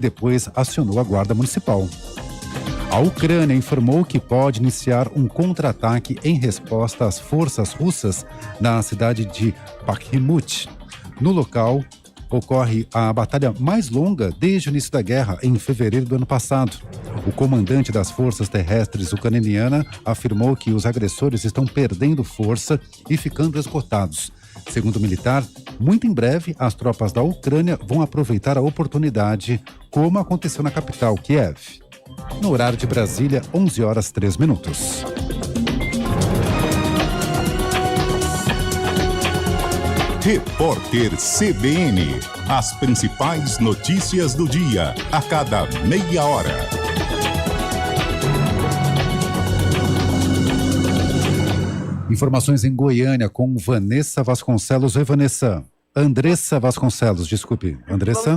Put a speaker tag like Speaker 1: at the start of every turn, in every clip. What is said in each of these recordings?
Speaker 1: depois acionou a Guarda Municipal. A Ucrânia informou que pode iniciar um contra-ataque em resposta às forças russas na cidade de Bakhmut. No local, ocorre a batalha mais longa desde o início da guerra, em fevereiro do ano passado. O comandante das forças terrestres ucraniana afirmou que os agressores estão perdendo força e ficando esgotados. Segundo o militar, muito em breve as tropas da Ucrânia vão aproveitar a oportunidade, como aconteceu na capital, Kiev. No horário de Brasília, 11h03.
Speaker 2: Repórter CBN. As principais notícias do dia, a cada meia hora.
Speaker 1: Informações em Goiânia com Vanessa Vasconcelos. Oi, Vanessa. Andressa Vasconcelos, desculpe. Andressa?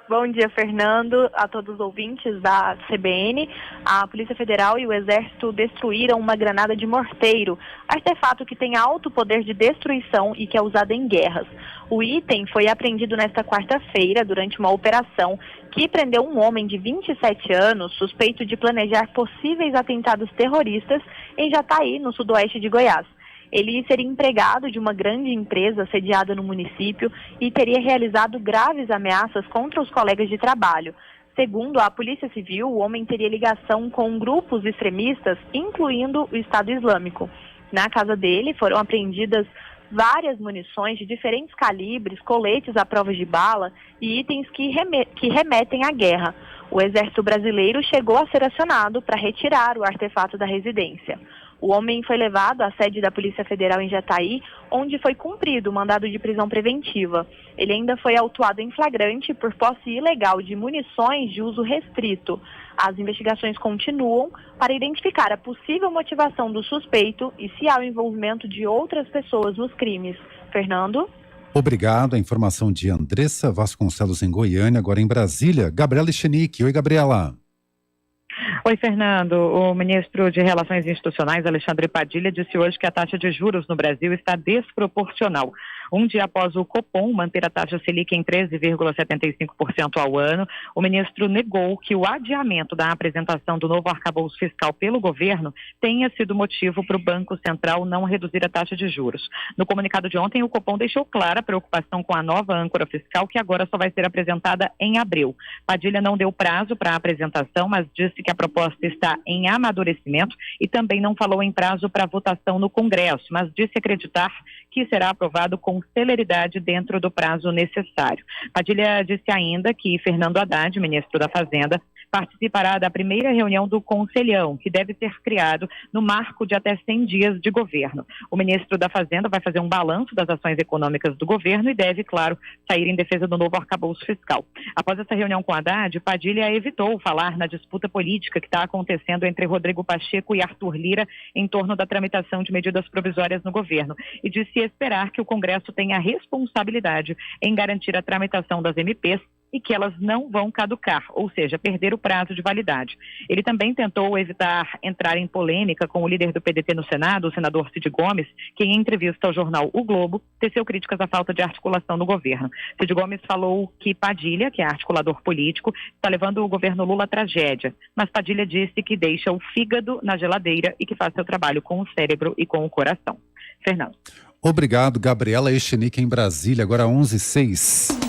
Speaker 3: Bom dia, Fernando, a todos os ouvintes da CBN. A Polícia Federal e o Exército destruíram uma granada de morteiro, artefato que tem alto poder de destruição e que é usado em guerras. O item foi apreendido nesta quarta-feira durante uma operação que prendeu um homem de 27 anos suspeito de planejar possíveis atentados terroristas em Jataí, no sudoeste de Goiás. Ele seria empregado de uma grande empresa sediada no município e teria realizado graves ameaças contra os colegas de trabalho. Segundo a Polícia Civil, o homem teria ligação com grupos extremistas, incluindo o Estado Islâmico. Na casa dele foram apreendidas várias munições de diferentes calibres, coletes à prova de bala e itens que remetem à guerra. O Exército Brasileiro chegou a ser acionado para retirar o artefato da residência. O homem foi levado à sede da Polícia Federal em Jataí, onde foi cumprido o mandado de prisão preventiva. Ele ainda foi autuado em flagrante por posse ilegal de munições de uso restrito. As investigações continuam para identificar a possível motivação do suspeito e se há o envolvimento de outras pessoas nos crimes. Fernando?
Speaker 1: Obrigado. A informação de Andressa Vasconcelos em Goiânia, agora em Brasília. Gabriela Echenique. Oi, Gabriela.
Speaker 4: Oi, Fernando. O ministro de Relações Institucionais, Alexandre Padilha, disse hoje que a taxa de juros no Brasil está desproporcional. Um dia após o Copom manter a taxa Selic em 13,75% ao ano, o ministro negou que o adiamento da apresentação do novo arcabouço fiscal pelo governo tenha sido motivo para o Banco Central não reduzir a taxa de juros. No comunicado de ontem, o Copom deixou clara a preocupação com a nova âncora fiscal, que agora só vai ser apresentada em abril. Padilha não deu prazo para a apresentação, mas disse que a proposta está em amadurecimento e também não falou em prazo para votação no Congresso, mas disse acreditar que será aprovado com celeridade dentro do prazo necessário. Padilha disse ainda que Fernando Haddad, ministro da Fazenda, participará da primeira reunião do Conselhão, que deve ser criado no marco de até 100 dias de governo. O ministro da Fazenda vai fazer um balanço das ações econômicas do governo e deve, claro, sair em defesa do novo arcabouço fiscal. Após essa reunião com Haddad, Padilha evitou falar na disputa política que está acontecendo entre Rodrigo Pacheco e Arthur Lira em torno da tramitação de medidas provisórias no governo e disse esperar que o Congresso tenha responsabilidade em garantir a tramitação das MPs e que elas não vão caducar, ou seja, perder o prazo de validade. Ele também tentou evitar entrar em polêmica com o líder do PDT no Senado, o senador Cid Gomes, que em entrevista ao jornal O Globo, teceu críticas à falta de articulação no governo. Cid Gomes falou que Padilha, que é articulador político, está levando o governo Lula à tragédia, mas Padilha disse que deixa o fígado na geladeira e que faz seu trabalho com o cérebro e com o coração. Fernando.
Speaker 1: Obrigado, Gabriela Echenique em Brasília, agora 11h06.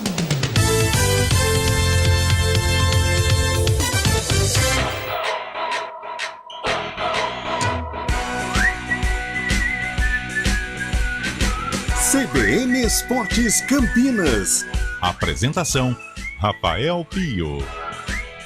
Speaker 2: CBN Esportes Campinas. Apresentação: Rafael Pio.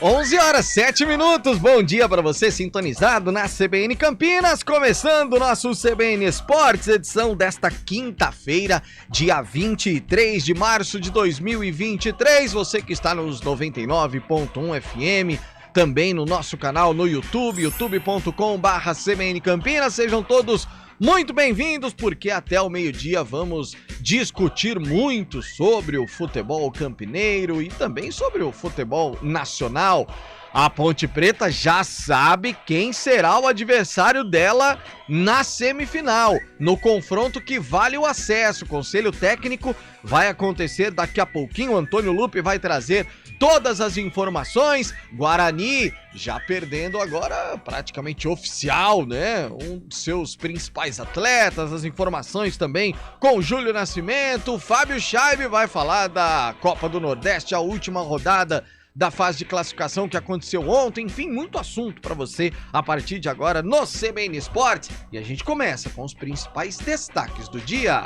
Speaker 5: 11h07. Bom dia para você sintonizado na CBN Campinas, começando o nosso CBN Esportes, edição desta quinta-feira, dia 23 de março de 2023. Você que está nos 99.1 FM, também no nosso canal no YouTube, youtube.com/CBN Campinas. Sejam todos muito bem-vindos, porque até o meio-dia vamos discutir muito sobre o futebol campineiro e também sobre o futebol nacional. A Ponte Preta já sabe quem será o adversário dela na semifinal, no confronto que vale o acesso. O conselho técnico vai acontecer daqui a pouquinho. O Antônio Lupe vai trazer todas as informações. Guarani já perdendo agora praticamente oficial, né? Um dos seus principais atletas, as informações também com o Júlio Nascimento. O Fábio Scheibe vai falar da Copa do Nordeste, a última rodada da fase de classificação que aconteceu ontem. Enfim, muito assunto para você a partir de agora no CBN Esportes. E a gente começa com os principais destaques do dia.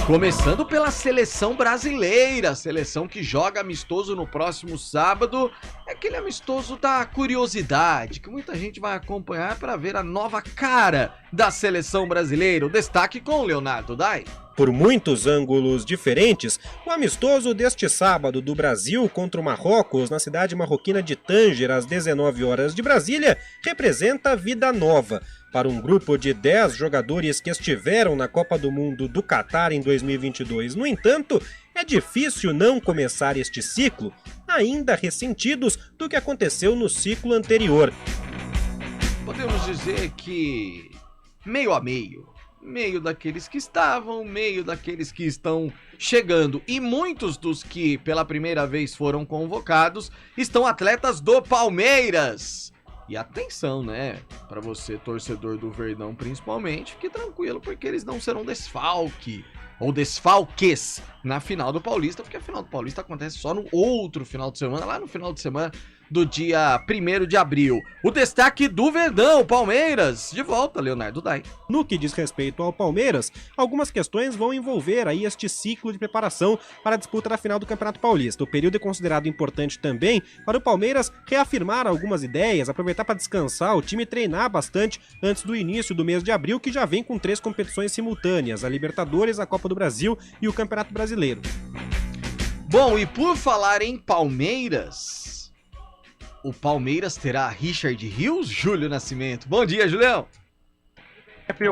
Speaker 5: Começando pela seleção brasileira, seleção que joga amistoso no próximo sábado. É aquele amistoso da curiosidade, que muita gente vai acompanhar para ver a nova cara da seleção brasileira. O destaque com o Leonardo Dai.
Speaker 6: Por muitos ângulos diferentes, o amistoso deste sábado do Brasil contra o Marrocos, na cidade marroquina de Tânger, às 19 horas de Brasília, representa vida nova. Para um grupo de 10 jogadores que estiveram na Copa do Mundo do Catar em 2022, no entanto, é difícil não começar este ciclo, ainda ressentidos do que aconteceu no ciclo anterior.
Speaker 5: Podemos dizer que meio a meio. Meio daqueles que estavam, meio daqueles que estão chegando. E muitos dos que pela primeira vez foram convocados estão atletas do Palmeiras. E atenção, né? Para você, torcedor do Verdão principalmente, fique tranquilo, porque eles não serão desfalque ou desfalques na final do Paulista, porque a final do Paulista acontece só no outro final de semana, lá no final de semana do dia 1º de abril. O destaque do Verdão, Palmeiras, de volta, Leonardo Dai.
Speaker 6: No que diz respeito ao Palmeiras, algumas questões vão envolver aí este ciclo de preparação para a disputa da final do Campeonato Paulista. O período é considerado importante também para o Palmeiras reafirmar algumas ideias, aproveitar para descansar, o time treinar bastante antes do início do mês de abril, que já vem com 3 competições simultâneas, a Libertadores, a Copa do Brasil e o Campeonato Brasileiro.
Speaker 5: Bom, e por falar em Palmeiras, o Palmeiras terá Richard Rios, Júlio Nascimento. Bom dia, Julião.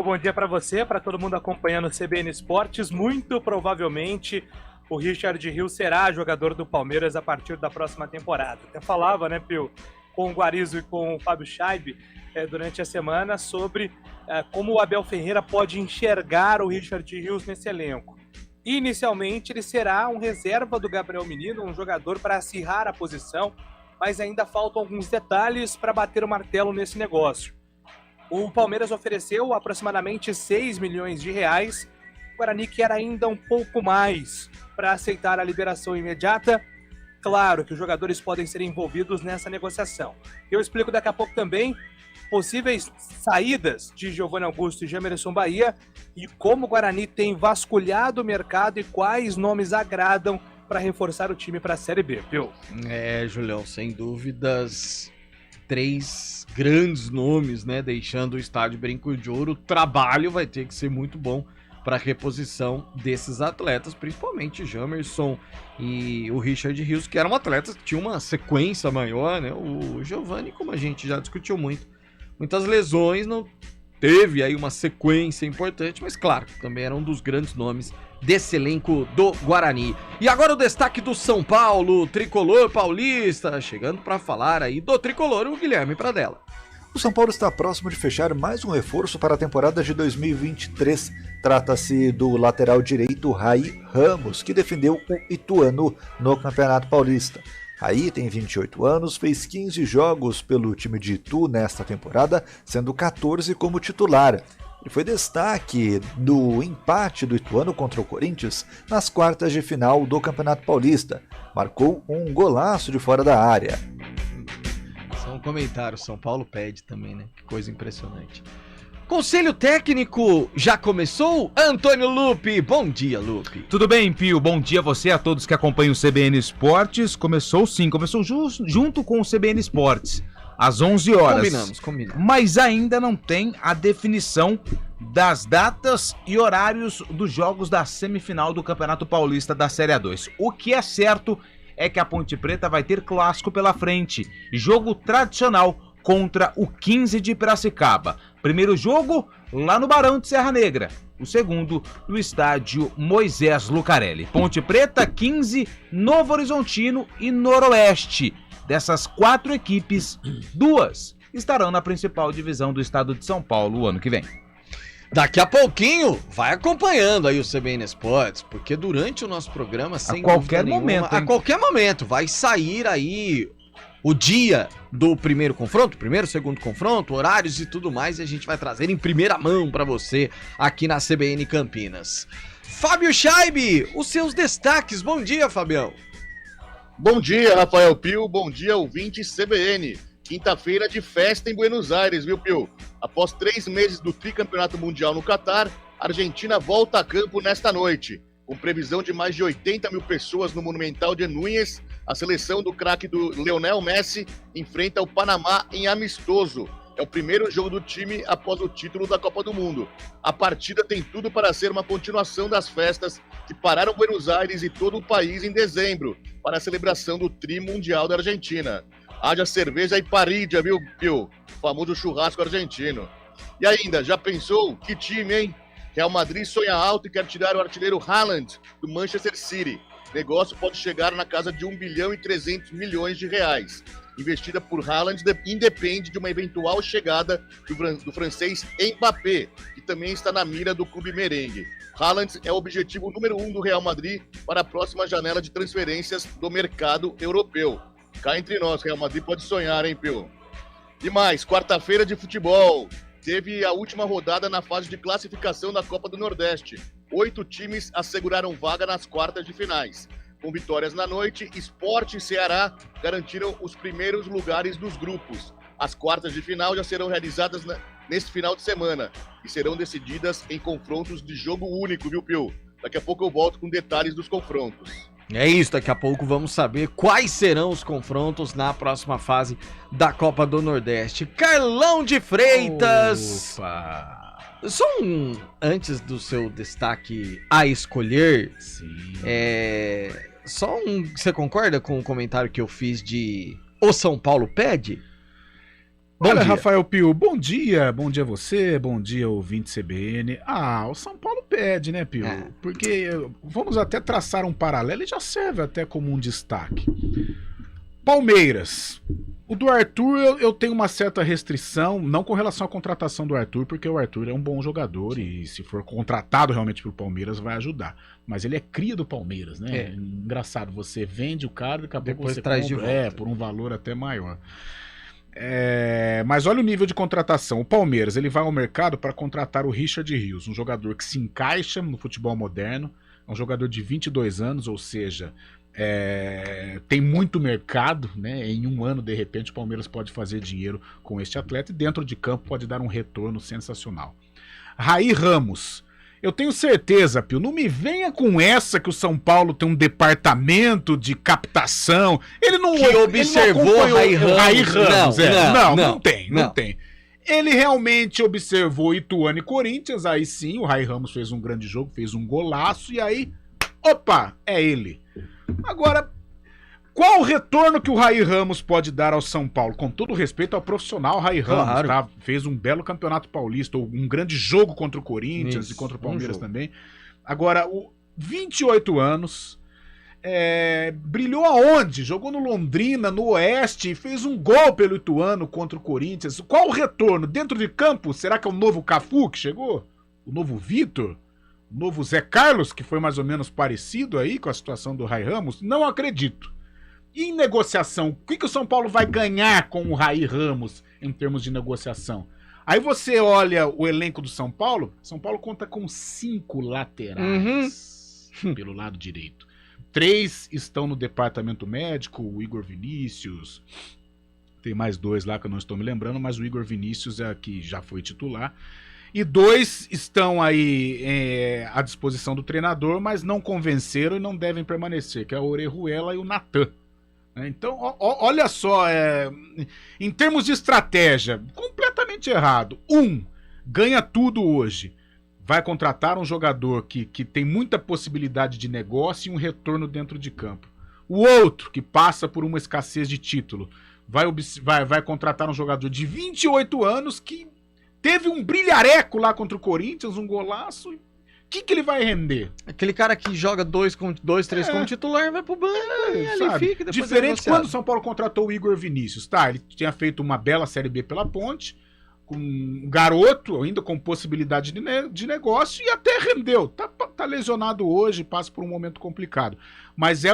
Speaker 7: Bom dia para você, para todo mundo acompanhando o CBN Esportes. Muito provavelmente o Richard Rios será jogador do Palmeiras a partir da próxima temporada. Até falava, né, Pio, com o Guarizo e com o Fábio Scheibe durante a semana sobre como o Abel Ferreira pode enxergar o Richard Rios nesse elenco. Inicialmente ele será um reserva do Gabriel Menino, um jogador para acirrar a posição, mas ainda faltam alguns detalhes para bater o martelo nesse negócio. O Palmeiras ofereceu aproximadamente 6 milhões de reais, o Guarani quer ainda um pouco mais para aceitar a liberação imediata. Claro que os jogadores podem ser envolvidos nessa negociação. Eu explico daqui a pouco também possíveis saídas de Giovanni Augusto e Jamerson Bahia e como o Guarani tem vasculhado o mercado e quais nomes agradam para reforçar o time para a Série B, viu?
Speaker 5: Julião, sem dúvidas, 3 grandes nomes, né, deixando o estádio Brinco de Ouro. O trabalho vai ter que ser muito bom para a reposição desses atletas, principalmente Jamerson e o Richard Rios, que eram atletas que tinham uma sequência maior, né? O Giovanni, como a gente já discutiu muitas lesões, não teve aí uma sequência importante, mas claro, também era um dos grandes nomes desse elenco do Guarani. E agora o destaque do São Paulo, tricolor paulista, chegando para falar aí do tricolor, o Guilherme Pradella.
Speaker 8: O São Paulo está próximo de fechar mais um reforço para a temporada de 2023. Trata-se do lateral direito Raí Ramos, que defendeu o Ituano no Campeonato Paulista. Raí tem 28 anos, fez 15 jogos pelo time de Itu nesta temporada, sendo 14 como titular. Ele foi destaque do empate do Ituano contra o Corinthians nas quartas de final do Campeonato Paulista. Marcou um golaço de fora da área.
Speaker 5: Só um comentário, São Paulo pede também, né? Que coisa impressionante. Conselho técnico já começou? Antônio Lupi, bom dia, Lupi.
Speaker 9: Tudo bem, Pio? Bom dia a você, a todos que acompanham o CBN Esportes. Começou junto com o CBN Esportes, às 11 horas. Combinamos. Mas ainda não tem a definição das datas e horários dos jogos da semifinal do Campeonato Paulista da Série A2. O que é certo é que a Ponte Preta vai ter clássico pela frente, jogo tradicional contra o 15 de Piracicaba. Primeiro jogo lá no Barão de Serra Negra, o segundo no estádio Moisés Lucarelli. Ponte Preta, 15, Novo Horizontino e Noroeste. Dessas 4 equipes, 2 estarão na principal divisão do estado de São Paulo o ano que vem.
Speaker 5: Daqui a pouquinho, vai acompanhando aí o CBN Esportes, porque durante o nosso programa, sem
Speaker 9: qualquer
Speaker 5: dúvida
Speaker 9: momento,
Speaker 5: nenhuma,
Speaker 9: hein?
Speaker 5: a qualquer momento, vai sair aí o dia do primeiro confronto, primeiro, segundo confronto, horários e tudo mais, e a gente vai trazer em primeira mão pra você aqui na CBN Campinas. Fábio Scheibe, os seus destaques. Bom dia, Fabião.
Speaker 10: Bom dia, Rafael Pio. Bom dia, ouvinte CBN. Quinta-feira de festa em Buenos Aires, viu, Pio? Após 3 meses do tricampeonato mundial no Catar, a Argentina volta a campo nesta noite. Com previsão de mais de 80 mil pessoas no Monumental de Núñez, a seleção do craque do Lionel Messi enfrenta o Panamá em amistoso. É o primeiro jogo do time após o título da Copa do Mundo. A partida tem tudo para ser uma continuação das festas que pararam Buenos Aires e todo o país em dezembro, para a celebração do Tri Mundial da Argentina. Haja cerveja e parídia, viu, Pio? O famoso churrasco argentino. E ainda, já pensou? Que time, hein? Real Madrid sonha alto e quer tirar o artilheiro Haaland do Manchester City. Negócio pode chegar na casa de 1 bilhão e 300 milhões de reais. Investida por Haaland independe de uma eventual chegada do francês Mbappé, que também está na mira do clube merengue. Haaland é o objetivo número 1 do Real Madrid para a próxima janela de transferências do mercado europeu. Cá entre nós, Real Madrid pode sonhar, hein, Pio? E mais, quarta-feira de futebol. Teve a última rodada na fase de classificação da Copa do Nordeste. 8 times asseguraram vaga nas quartas de finais. Com vitórias na noite, Sport e Ceará garantiram os primeiros lugares dos grupos. As quartas de final já serão realizadas neste final de semana e serão decididas em confrontos de jogo único, viu, Pio? Daqui a pouco eu volto com detalhes dos confrontos.
Speaker 5: É isso, daqui a pouco vamos saber quais serão os confrontos na próxima fase da Copa do Nordeste. Carlão de Freitas!
Speaker 9: Opa!
Speaker 5: Só antes do seu destaque a escolher, você concorda com o comentário que eu fiz de O São Paulo pede?
Speaker 9: Olha, Rafael Pio, bom dia a você, bom dia ouvinte CBN. O São Paulo pede, né, Pio? Porque vamos até traçar um paralelo e já serve até como um destaque. Palmeiras. O do Arthur eu tenho uma certa restrição, não com relação à contratação do Arthur, porque o Arthur é um bom jogador e se for contratado realmente pro Palmeiras vai ajudar. Mas ele é cria do Palmeiras, né? Engraçado, você vende o cara e daqui a pouco você
Speaker 5: traz de volta.
Speaker 9: Por um valor até maior. Mas olha o nível de contratação. O Palmeiras ele vai ao mercado para contratar o Richard Rios, um jogador que se encaixa no futebol moderno, é um jogador de 22 anos, ou seja, tem muito mercado, né? Em um ano, de repente, o Palmeiras pode fazer dinheiro com este atleta e dentro de campo pode dar um retorno sensacional. Raí Ramos. Eu tenho certeza, Pio, não me venha com essa que o São Paulo tem um departamento de captação. Ele não
Speaker 5: observou
Speaker 9: Raí Ramos. Não tem. Ele realmente observou Ituano e Corinthians, aí sim, o Raí Ramos fez um grande jogo, fez um golaço, e aí, opa, é ele. Agora, qual o retorno que o Raí Ramos pode dar ao São Paulo? Com todo respeito ao profissional Raí Ramos, tá? Fez um belo campeonato paulista, um grande jogo contra o Corinthians e contra o Palmeiras também. Agora, 28 anos, brilhou aonde? Jogou no Londrina, no Oeste, fez um gol pelo Ituano contra o Corinthians. Qual o retorno? Dentro de campo, será que é o novo Cafu que chegou? O novo Vitor? O novo Zé Carlos, que foi mais ou menos parecido aí com a situação do Raí Ramos? Não acredito. E em negociação, o que o São Paulo vai ganhar com o Raí Ramos em termos de negociação? Aí você olha o elenco do São Paulo conta com 5 laterais pelo lado direito. 3 estão no departamento médico, o Igor Vinícius, tem mais 2 lá que eu não estou me lembrando, mas o Igor Vinícius é que já foi titular. E 2 estão aí à disposição do treinador, mas não convenceram e não devem permanecer, que é o Orejuela e o Natan. Então, olha só, em termos de estratégia, completamente errado. Ganha tudo hoje. Vai contratar um jogador que tem muita possibilidade de negócio e um retorno dentro de campo. O outro, que passa por uma escassez de título, vai contratar um jogador de 28 anos que teve um brilhareco lá contra o Corinthians, um golaço. O que ele vai render?
Speaker 5: Aquele cara que joga 2, 3 como titular, vai pro banco e ali fica.
Speaker 9: Diferente quando o São Paulo contratou o Igor Vinícius, tá? Ele tinha feito uma bela Série B pela Ponte,
Speaker 11: um garoto, ainda com possibilidade de negócio, e até rendeu. Tá lesionado hoje, passa por um momento complicado. Mas é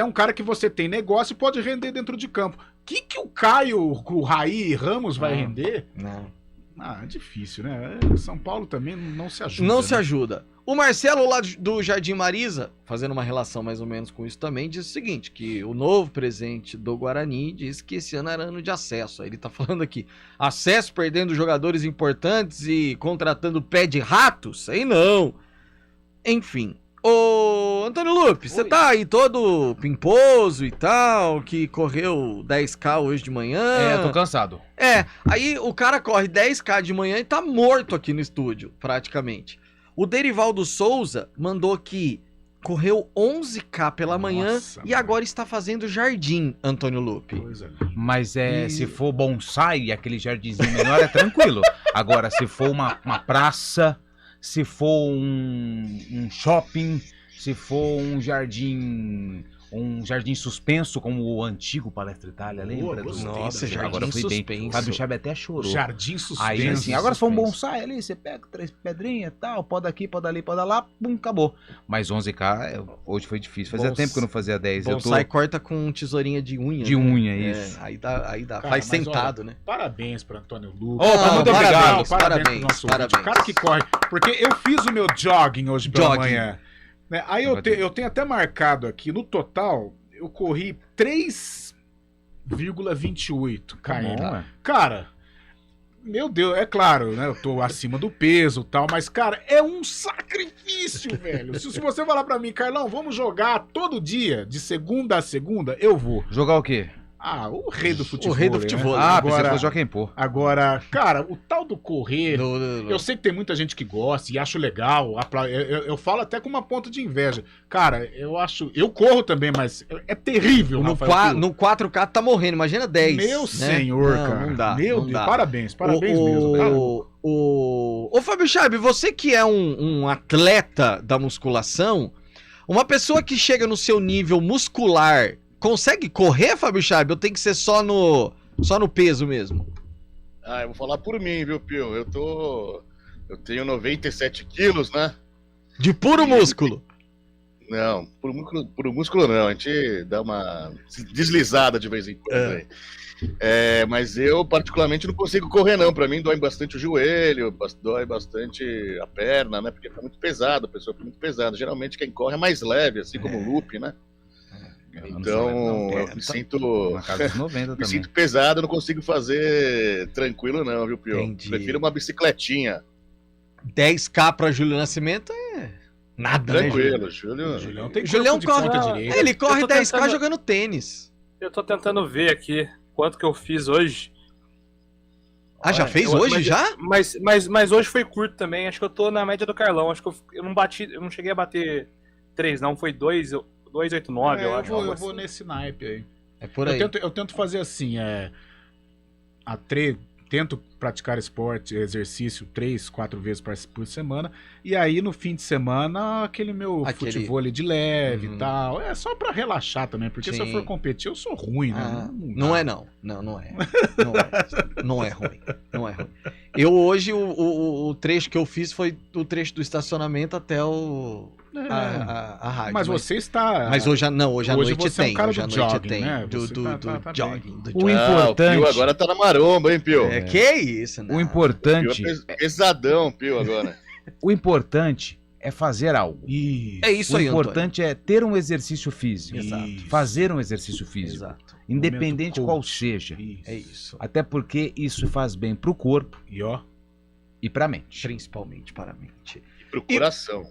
Speaker 11: um cara que você tem negócio e pode render dentro de campo. Que o Caio, o Raí Ramos vai render?
Speaker 5: Não.
Speaker 11: É difícil, né? São Paulo também não se ajuda.
Speaker 5: Não se ajuda. O Marcelo lá do Jardim Marisa, fazendo uma relação mais ou menos com isso também, diz o seguinte, que o novo presidente do Guarani diz que esse ano era ano de acesso. Aí ele tá falando aqui, acesso perdendo jogadores importantes e contratando pé de rato? Sei não. Enfim. Ô, Antônio Lupe, você tá aí todo pimposo e tal, que correu 10K hoje de manhã.
Speaker 9: Tô cansado.
Speaker 5: Aí o cara corre 10K de manhã e tá morto aqui no estúdio, praticamente. O Derivaldo Souza mandou que correu 11K pela manhã e agora está fazendo jardim, Antônio Lupe.
Speaker 9: Mas se for bonsai, aquele jardinzinho menor é tranquilo. Agora, se for uma praça, se for um shopping, se for um jardim suspenso, como o antigo Palestra Itália, lembra?
Speaker 5: Nossa, jardim
Speaker 9: agora foi
Speaker 5: suspenso.
Speaker 9: bem. Fábio Chave até chorou.
Speaker 11: Jardim suspenso.
Speaker 9: Aí assim, agora se for um bonsai ali, você pega 3 pedrinhas e tal, poda aqui, poda ali, poda lá, pum, acabou. Mas 11K, hoje foi difícil. Fazia tempo que eu não fazia 10.
Speaker 5: Bonsai corta com tesourinha de unha.
Speaker 9: De unha, isso.
Speaker 5: Aí dá.
Speaker 11: Cara,
Speaker 5: faz sentado,
Speaker 11: olha,
Speaker 5: né?
Speaker 11: Parabéns para Antônio Lupe.
Speaker 9: Muito obrigado.
Speaker 11: Parabéns pro nosso ouvinte. O cara que corre. Porque eu fiz o meu jogging hoje pela manhã. Né? Aí eu tenho até marcado aqui, no total, eu corri 3,28 km. Cara, meu Deus, é claro, né? Eu tô acima do peso e tal, mas, cara, é um sacrifício, velho. Se você falar pra mim, Carlão, vamos jogar todo dia, de segunda a segunda, eu vou.
Speaker 9: Jogar o quê?
Speaker 11: O rei do futebol.
Speaker 5: O rei do futebol.
Speaker 11: Né?
Speaker 9: Pensei que fosse Joaquim Pô.
Speaker 11: Agora, cara, o tal do correr, eu sei que tem muita gente que gosta e acho legal. Eu falo até com uma ponta de inveja. Cara, eu corro também, mas é terrível.
Speaker 5: No 4K tá morrendo, imagina 10.
Speaker 11: Meu senhor, cara.
Speaker 5: Não dá.
Speaker 11: Meu Deus, parabéns mesmo.
Speaker 5: Ô, Fábio Chave, você que é um atleta da musculação, uma pessoa que chega no seu nível muscular, consegue correr, Fábio Chave? Ou tem que ser só no peso mesmo?
Speaker 10: Eu vou falar por mim, viu, Pio? Eu tenho 97 quilos, né?
Speaker 5: De puro músculo?
Speaker 10: Não, puro músculo não. A gente dá uma deslizada de vez em quando aí. Mas eu particularmente não consigo correr não. Pra mim dói bastante o joelho, dói bastante a perna, né? Porque fica muito pesado, a pessoa fica muito pesada. Geralmente quem corre é mais leve, assim como o Lupe, né? Então, eu me sinto.
Speaker 9: Na casa dos 90 também.
Speaker 10: Me sinto pesado, não consigo fazer tranquilo, não, viu, Pio? Prefiro uma bicicletinha.
Speaker 5: 10K pra Júlio Nascimento é nada,
Speaker 10: tranquilo,
Speaker 5: né,
Speaker 10: Julião
Speaker 11: tem
Speaker 5: Julião corre direito. Ele corre 10K jogando tênis.
Speaker 7: Eu tô tentando ver aqui quanto que eu fiz hoje.
Speaker 5: Já fez hoje, já?
Speaker 7: Mas hoje foi curto também. Acho que eu tô na média do Carlão. Acho que eu não cheguei a bater 3, não. Foi 2,89, eu acho.
Speaker 11: Eu vou nesse naipe aí.
Speaker 5: É por aí.
Speaker 11: Eu tento fazer assim, tento praticar exercício 3, 4 vezes por semana, e aí no fim de semana aquele futevôlei de leve e tal, só pra relaxar também, porque se eu for competir eu sou ruim, né?
Speaker 5: Não é ruim. Eu hoje, o trecho que eu fiz foi o trecho do estacionamento até a rádio.
Speaker 11: Mas você está...
Speaker 5: Mas hoje à noite
Speaker 11: você
Speaker 5: tem.
Speaker 11: É um cara
Speaker 5: hoje à
Speaker 11: do
Speaker 5: noite
Speaker 11: jogging,
Speaker 5: tem.
Speaker 11: né?
Speaker 5: Do jogging.
Speaker 9: O importante...
Speaker 10: O Pio agora tá na maromba, hein, Pio?
Speaker 5: Que isso, né?
Speaker 9: O importante...
Speaker 10: Pio é pesadão, Pio, agora.
Speaker 9: O importante é fazer algo.
Speaker 5: É isso aí,
Speaker 9: O importante é ter um exercício físico.
Speaker 5: Exato.
Speaker 9: Fazer um exercício físico.
Speaker 5: Exato.
Speaker 9: Independente qual seja.
Speaker 5: É isso.
Speaker 9: Até porque isso faz bem pro corpo e pra mente.
Speaker 5: Principalmente para a mente.
Speaker 10: Pro coração.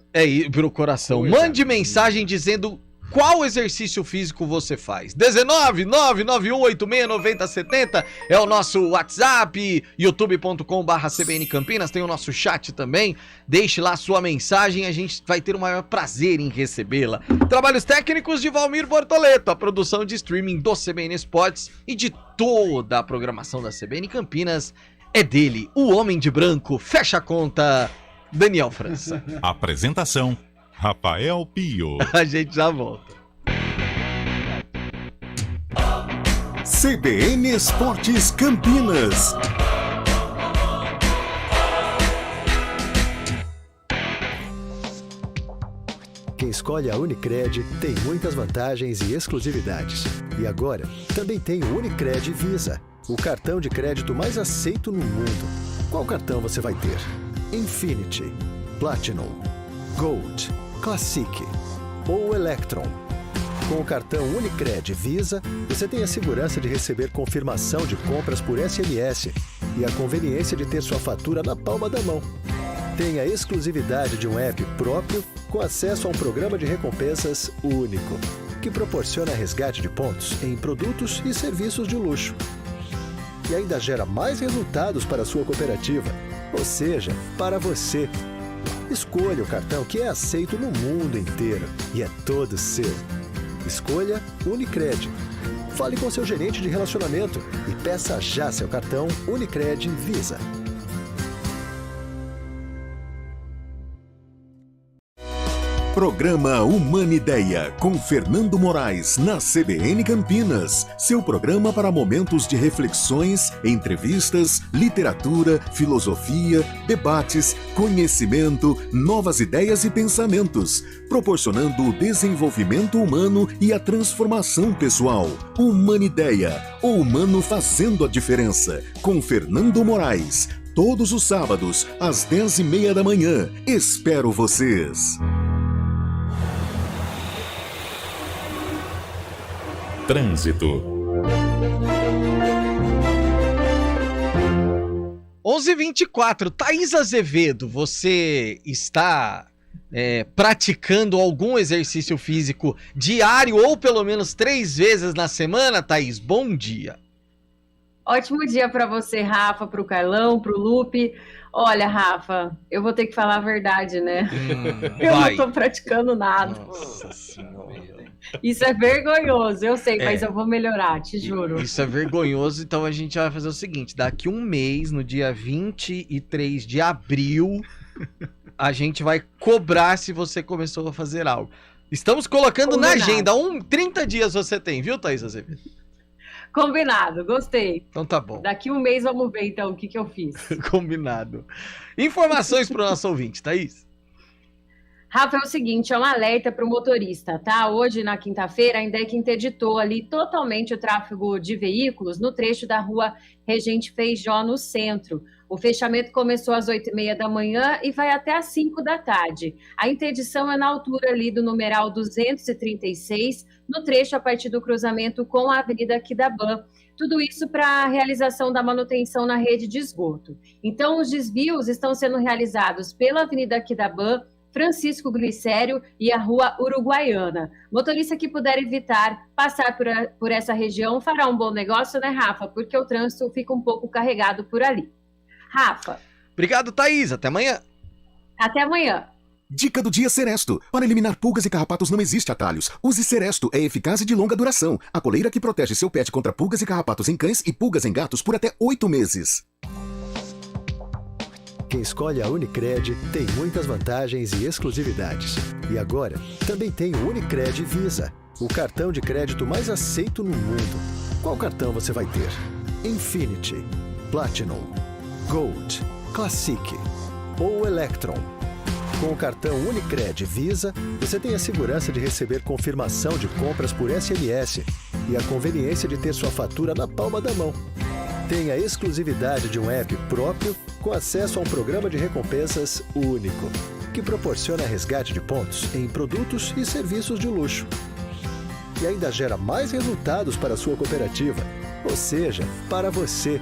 Speaker 5: Pro coração. Mande mensagem dizendo qual exercício físico você faz. 19991869070 é o nosso WhatsApp, youtube.com/CBN Campinas, tem o nosso chat também. Deixe lá sua mensagem, a gente vai ter o maior prazer em recebê-la. Trabalhos técnicos de Valmir Bortoleto, a produção de streaming do CBN Esportes e de toda a programação da CBN Campinas é dele, o Homem de Branco. Fecha a conta, Daniel França.
Speaker 2: Apresentação: Rafael Pio.
Speaker 5: A gente já volta.
Speaker 12: CBN Esportes Campinas. Quem escolhe a Unicred tem muitas vantagens e exclusividades. E agora, também tem o Unicred Visa, o cartão de crédito mais aceito no mundo. Qual cartão você vai ter? Infinity, Platinum, Gold, Classic ou Electron? Com o cartão Unicred Visa, você tem a segurança de receber confirmação de compras por SMS e a conveniência de ter sua fatura na palma da mão. Tem a exclusividade de um app próprio com acesso a um programa de recompensas único, que proporciona resgate de pontos em produtos e serviços de luxo. E ainda gera mais resultados para a sua cooperativa, ou seja, para você. Escolha o cartão que é aceito no mundo inteiro e é todo seu. Escolha Unicred. Fale com seu gerente de relacionamento e peça já seu cartão Unicred Visa.
Speaker 2: Programa Humanideia, com Fernando Moraes, na CBN Campinas. Seu programa para momentos de reflexões, entrevistas, literatura, filosofia, debates, conhecimento, novas ideias e pensamentos, proporcionando o desenvolvimento humano e a transformação pessoal. Humanideia, o humano fazendo a diferença, com Fernando Moraes. Todos os sábados, às 10h30 da manhã. Espero vocês. Trânsito.
Speaker 5: 11h24, Thaís Azevedo, você está praticando algum exercício físico diário ou pelo menos 3 vezes na semana, Thaís? Bom dia.
Speaker 13: Ótimo dia para você, Rafa, para o Carlão, para o Lupe. Olha, Rafa, eu vou ter que falar a verdade, né? Eu não tô praticando nada.
Speaker 5: Nossa Senhora.
Speaker 13: Isso é vergonhoso, eu sei, mas eu vou melhorar, te juro.
Speaker 5: Isso é vergonhoso, então a gente vai fazer o seguinte, daqui um mês, no dia 23 de abril, a gente vai cobrar se você começou a fazer algo. Estamos colocando na agenda, 30 dias você tem, viu, Thaís Azevedo?
Speaker 13: Combinado, gostei.
Speaker 5: Então tá bom.
Speaker 13: Daqui um mês vamos ver então o que eu fiz.
Speaker 5: Combinado. Informações para o nosso ouvinte, Thaís.
Speaker 13: Rafa, é o seguinte, é um alerta para o motorista, tá? Hoje, na quinta-feira, a INDEC interditou ali totalmente o tráfego de veículos no trecho da rua Regente Feijó, no centro. O fechamento começou às 8h30 da manhã e vai até às 5 da tarde. A interdição é na altura ali do numeral 236, no trecho a partir do cruzamento com a Avenida Aquidabã. Tudo isso para a realização da manutenção na rede de esgoto. Então, os desvios estão sendo realizados pela Avenida Aquidabã, Francisco Glicério e a Rua Uruguaiana. Motorista que puder evitar passar por essa região fará um bom negócio, né, Rafa? Porque o trânsito fica um pouco carregado por ali. Rafa.
Speaker 5: Obrigado, Thaís. Até amanhã.
Speaker 13: Até amanhã.
Speaker 2: Dica do dia Seresto. Para eliminar pulgas e carrapatos não existe atalhos. Use Seresto, é eficaz e de longa duração. A coleira que protege seu pet contra pulgas e carrapatos em cães e pulgas em gatos por até 8 meses.
Speaker 12: Quem escolhe a Unicred tem muitas vantagens e exclusividades. E agora, também tem o Unicred Visa, o cartão de crédito mais aceito no mundo. Qual cartão você vai ter? Infinity, Platinum, Gold, Classic ou Electron? Com o cartão Unicred Visa, você tem a segurança de receber confirmação de compras por SMS e a conveniência de ter sua fatura na palma da mão. Tem a exclusividade de um app próprio com acesso a um programa de recompensas único, que proporciona resgate de pontos em produtos e serviços de luxo. E ainda gera mais resultados para a sua cooperativa, ou seja, para você.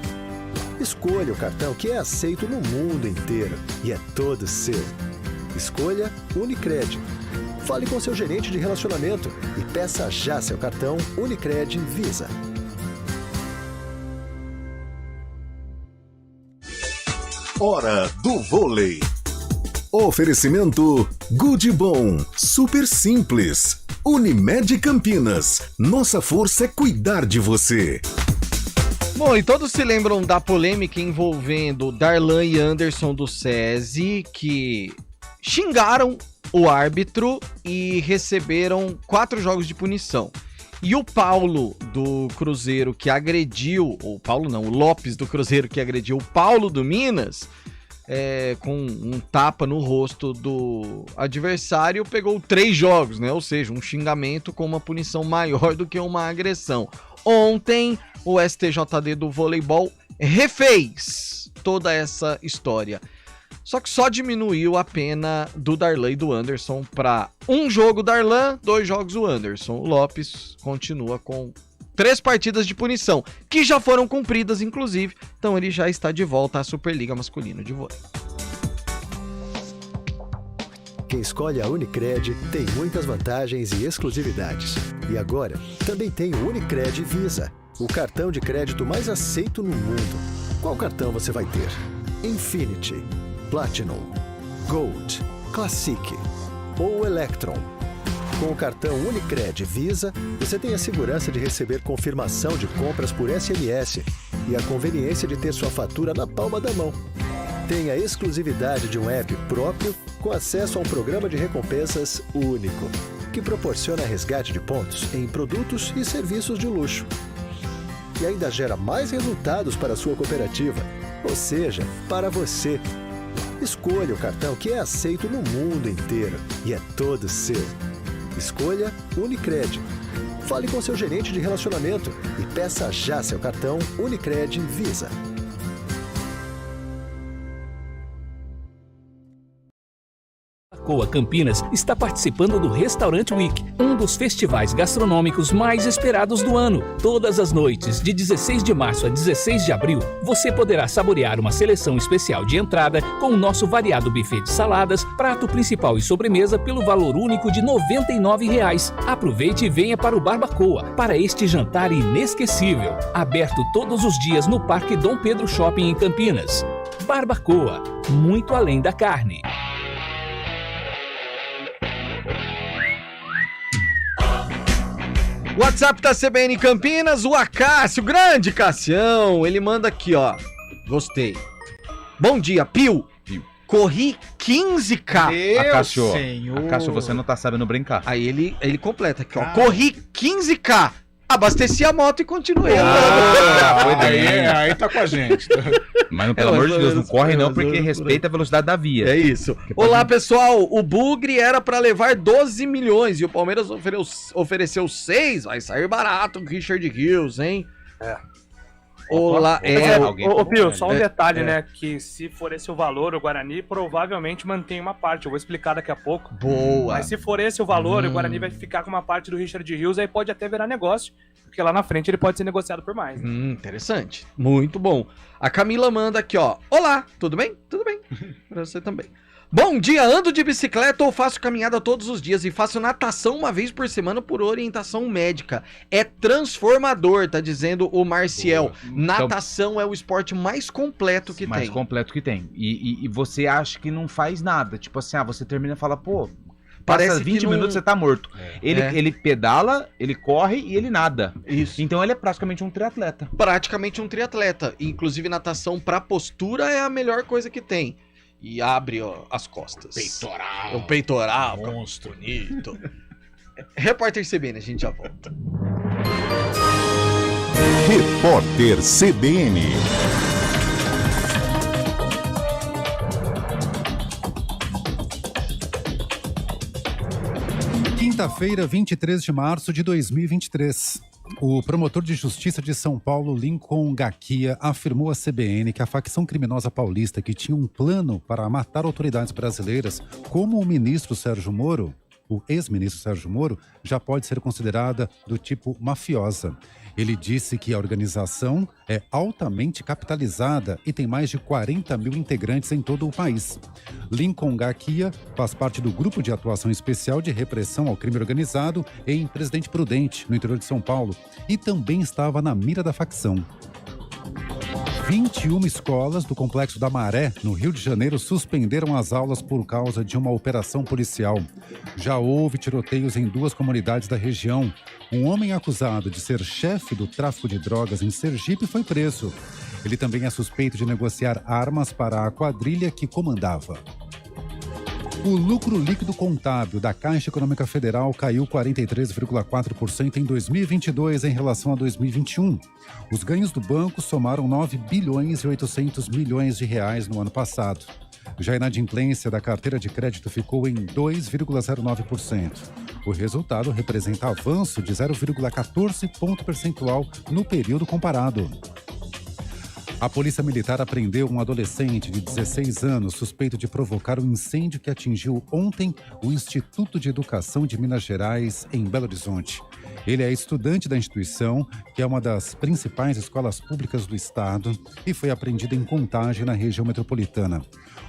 Speaker 12: Escolha o cartão que é aceito no mundo inteiro e é todo seu. Escolha Unicred. Fale com seu gerente de relacionamento e peça já seu cartão Unicred Visa.
Speaker 2: Hora do vôlei. Oferecimento Good Bom, super simples. Unimed Campinas, nossa força é cuidar de você.
Speaker 5: Bom, e todos se lembram da polêmica envolvendo Darlan e Anderson do SESI, que xingaram o árbitro e receberam 4 jogos de punição. E o Paulo do Cruzeiro que agrediu, ou Paulo não, o Lopes do Cruzeiro que agrediu o Paulo do Minas, com um tapa no rosto do adversário, pegou 3 jogos, né? Ou seja, um xingamento com uma punição maior do que uma agressão. Ontem, o STJD do voleibol refez toda essa história. Só que só diminuiu a pena do Darlan e do Anderson para 1 jogo Darlan, 2 jogos o Anderson. O Lopes continua com 3 partidas de punição, que já foram cumpridas, inclusive. Então ele já está de volta à Superliga Masculina de Vôlei.
Speaker 12: Quem escolhe a Unicred tem muitas vantagens e exclusividades. E agora, também tem o Unicred Visa, o cartão de crédito mais aceito no mundo. Qual cartão você vai ter? Infinity, Platinum, Gold, Classic ou Electron. Com o cartão Unicred Visa, você tem a segurança de receber confirmação de compras por SMS e a conveniência de ter sua fatura na palma da mão. Tem a exclusividade de um app próprio com acesso a um programa de recompensas único, que proporciona resgate de pontos em produtos e serviços de luxo. E ainda gera mais resultados para a sua cooperativa, ou seja, para você. Escolha o cartão que é aceito no mundo inteiro e é todo seu. Escolha Unicred. Fale com seu gerente de relacionamento e peça já seu cartão Unicred Visa.
Speaker 14: Barbacoa Campinas está participando do Restaurant Week, um dos festivais gastronômicos mais esperados do ano. Todas as noites, de 16 de março a 16 de abril, você poderá saborear uma seleção especial de entrada com o nosso variado buffet de saladas, prato principal e sobremesa pelo valor único de R$ 99,00. Aproveite e venha para o Barbacoa, para este jantar inesquecível. Aberto todos os dias no Parque Dom Pedro Shopping em Campinas. Barbacoa, muito além da carne.
Speaker 5: WhatsApp da CBN Campinas, o Acácio, grande Cassião, ele manda aqui, ó, gostei. Bom dia, Pio. Corri 15K.
Speaker 9: Acácio, Acácio, você não tá sabendo brincar.
Speaker 5: Aí ele completa aqui, ó, corri 15K. Abasteci a moto e continuei.
Speaker 11: Aí tá com a gente.
Speaker 9: Mas pelo amor de Deus, não corre não, porque respeita a velocidade da via.
Speaker 5: É isso. Olá, pessoal. O Bugre era pra levar 12 milhões e o Palmeiras ofereceu 6. Vai sair barato o Richard Rios, hein? Olá,
Speaker 7: Ô, Pio, só um detalhe, né? Que se for esse o valor, o Guarani provavelmente mantém uma parte. Eu vou explicar daqui a pouco.
Speaker 5: Boa.
Speaker 7: Mas se for esse o valor, o Guarani vai ficar com uma parte do Richard Rios, aí pode até virar negócio, porque lá na frente ele pode ser negociado por mais. Né?
Speaker 5: Interessante. Muito bom. A Camila manda aqui, ó. Olá, tudo bem? Tudo bem. Pra você também. Bom dia, ando de bicicleta ou faço caminhada todos os dias e faço natação uma vez por semana por orientação médica. É transformador, tá dizendo o Marcial. Natação é o esporte mais completo que tem.
Speaker 9: Mais completo que tem. E você acha que não faz nada. Tipo assim, você termina e fala, pô, passa 20 minutos você tá morto. Ele pedala, ele corre e ele nada.
Speaker 5: Isso.
Speaker 9: Então ele é praticamente um triatleta.
Speaker 5: Praticamente um triatleta. Inclusive natação pra postura é a melhor coisa que tem. E abre, ó, as costas.
Speaker 11: Peitoral.
Speaker 5: O peitoral.
Speaker 11: Monstro.
Speaker 5: Bonito. Repórter CBN, a gente já volta.
Speaker 2: Repórter CBN.
Speaker 1: Quinta-feira, 23 de março de 2023. O promotor de justiça de São Paulo, Lincoln Gaquia, afirmou à CBN que a facção criminosa paulista, que tinha um plano para matar autoridades brasileiras, como o ministro Sérgio Moro, o ex-ministro Sérgio Moro, já pode ser considerada do tipo mafiosa. Ele disse que a organização é altamente capitalizada e tem mais de 40 mil integrantes em todo o país. Lincoln Gaquia faz parte do Grupo de Atuação Especial de Repressão ao Crime Organizado em Presidente Prudente, no interior de São Paulo, e também estava na mira da facção. 21 escolas do Complexo da Maré, no Rio de Janeiro, suspenderam as aulas por causa de uma operação policial. Já houve tiroteios em 2 comunidades da região. Um homem acusado de ser chefe do tráfico de drogas em Sergipe foi preso. Ele também é suspeito de negociar armas para a quadrilha que comandava. O lucro líquido contábil da Caixa Econômica Federal caiu 43,4% em 2022 em relação a 2021. Os ganhos do banco somaram 9 bilhões e 800 milhões de reais no ano passado. Já a inadimplência da carteira de crédito ficou em 2,09%. O resultado representa avanço de 0,14 ponto percentual no período comparado. A Polícia Militar apreendeu um adolescente de 16 anos suspeito de provocar um incêndio que atingiu ontem o Instituto de Educação de Minas Gerais, em Belo Horizonte. Ele é estudante da instituição, que é uma das principais escolas públicas do estado, e foi apreendido em Contagem, na região metropolitana.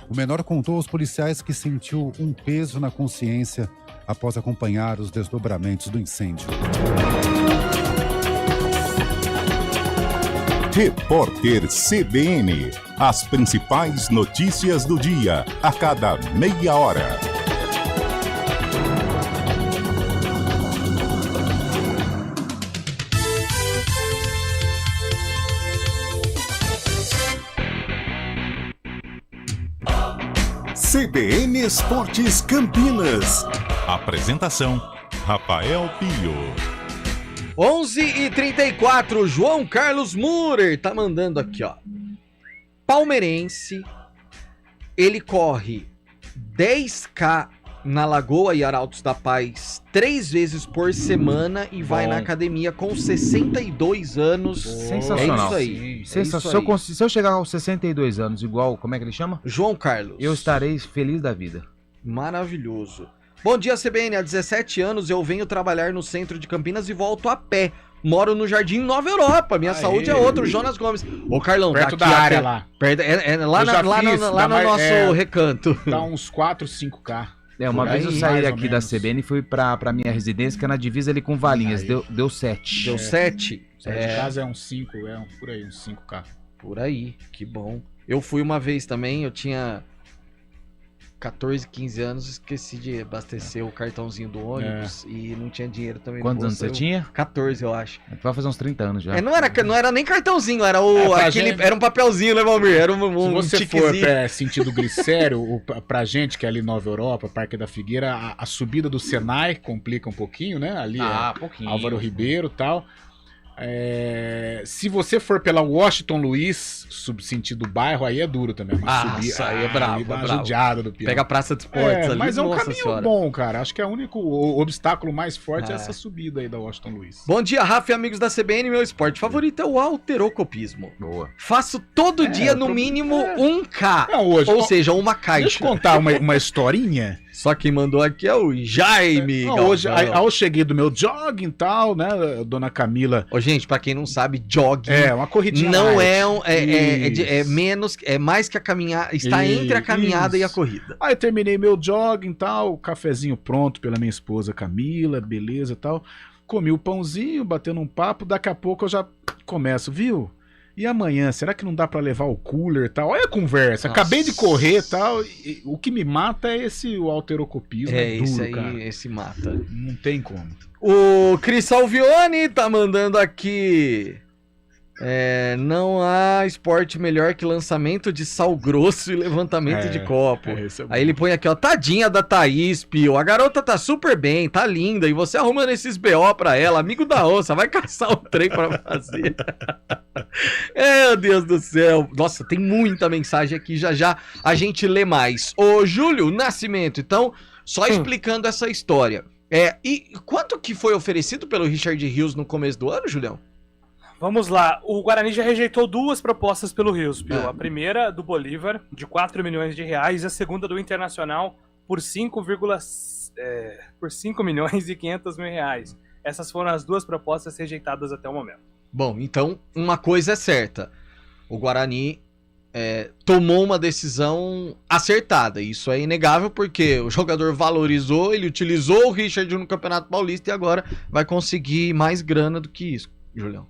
Speaker 1: O menor contou aos policiais que sentiu um peso na consciência após acompanhar os desdobramentos do incêndio.
Speaker 15: Repórter CBN. As principais notícias do dia, a cada meia hora.
Speaker 2: CBN Esportes Campinas.
Speaker 15: Apresentação: Rafael Pio.
Speaker 5: 11h34, João Carlos Murer tá mandando aqui, ó. Palmeirense, ele corre 10K na Lagoa e Arautos da Paz 3 vezes por semana e vai na academia com 62 anos.
Speaker 9: Sensacional.
Speaker 5: É isso aí.
Speaker 9: Sensacional. Se eu chegar aos 62 anos, igual, como é que ele chama?
Speaker 5: João Carlos.
Speaker 9: Eu estarei feliz da vida.
Speaker 5: Maravilhoso. Bom dia, CBN. Há 17 anos eu venho trabalhar no centro de Campinas e volto a pé. Moro no Jardim Nova Europa. Minha saúde é outra. O Jonas Gomes. Ô, Carlão,
Speaker 11: perto
Speaker 5: tá
Speaker 11: da
Speaker 5: aqui
Speaker 11: área lá.
Speaker 5: Perto, lá no nosso recanto.
Speaker 11: Dá uns 4, 5K.
Speaker 9: Uma vez eu saí aqui da CBN e fui pra minha residência, que é na divisa ali com Valinhas. Deu 7.
Speaker 5: Deu 7?
Speaker 11: Sai de casa é uns 5, por aí, uns 5K.
Speaker 5: Por aí, que bom. Eu fui uma vez também, eu tinha 14, 15 anos, esqueci de abastecer o cartãozinho do ônibus e não tinha dinheiro também.
Speaker 9: Quantos anos você tinha?
Speaker 5: 14, eu acho.
Speaker 9: Vai fazer uns 30 anos já.
Speaker 5: Não era nem cartãozinho, era era um papelzinho, né, Valmir? Era
Speaker 11: Se você for sentido Glicério, pra gente que é ali Nova Europa, Parque da Figueira, a subida do Senai complica um pouquinho, né? Ali
Speaker 9: pouquinho.
Speaker 11: Álvaro Ribeiro e tal. Se você for pela Washington Luiz, sentido bairro, aí é duro também.
Speaker 5: Isso aí é bravo.
Speaker 11: Dá uma judiada do pior.
Speaker 5: Pega a Praça de Esportes ali.
Speaker 11: Mas é um caminho bom, cara. Acho que o único obstáculo mais forte é essa subida aí da Washington Luiz.
Speaker 5: Bom dia, Rafa e amigos da CBN. Meu esporte favorito é o alterocopismo.
Speaker 9: Boa.
Speaker 5: Faço todo dia, no mínimo, 1K.
Speaker 11: Ou
Speaker 5: seja, uma caixa.
Speaker 11: Deixa eu contar uma historinha.
Speaker 5: Só quem mandou aqui é o Jaime.
Speaker 11: Hoje, eu cheguei do meu jogging e tal, né, dona Camila.
Speaker 5: Gente, pra quem não sabe, jogging
Speaker 11: uma corridinha.
Speaker 5: Não é menos, é mais que a caminhada, está entre a caminhada e a corrida.
Speaker 11: Aí terminei meu jogging e tal, cafezinho pronto pela minha esposa Camila, beleza e tal. Comi o pãozinho, batendo um papo, daqui a pouco eu já começo, viu? E amanhã, será que não dá pra levar o cooler e tal? Olha a conversa, acabei de correr e tal. O que me mata é o alterocopismo. É duro,
Speaker 5: esse aí,
Speaker 11: cara.
Speaker 5: esse mata.
Speaker 11: Não tem como.
Speaker 5: O Cris Salvione tá mandando aqui. Não há esporte melhor que lançamento de sal grosso e levantamento de copo. Aí ele põe aqui, ó, tadinha da Thaís, Pio. A garota tá super bem, tá linda. E você arrumando esses BO pra ela, amigo da onça, vai caçar o trem pra fazer. Meu Deus do céu. Nossa, tem muita mensagem aqui, já a gente lê mais. Ô, Júlio Nascimento, então, só explicando essa história. E quanto que foi oferecido pelo Richard Rios no começo do ano, Julião?
Speaker 7: Vamos lá, o Guarani já rejeitou 2 propostas pelo Rios, Pio. A primeira do Bolívar, de 4 milhões de reais, e a segunda do Internacional por 5 milhões e 500 mil reais. Essas foram as 2 propostas rejeitadas até o momento.
Speaker 5: Bom, então uma coisa é certa, o Guarani tomou uma decisão acertada, isso é inegável porque o jogador valorizou, ele utilizou o Richard no Campeonato Paulista e agora vai conseguir mais grana do que isso, Julião.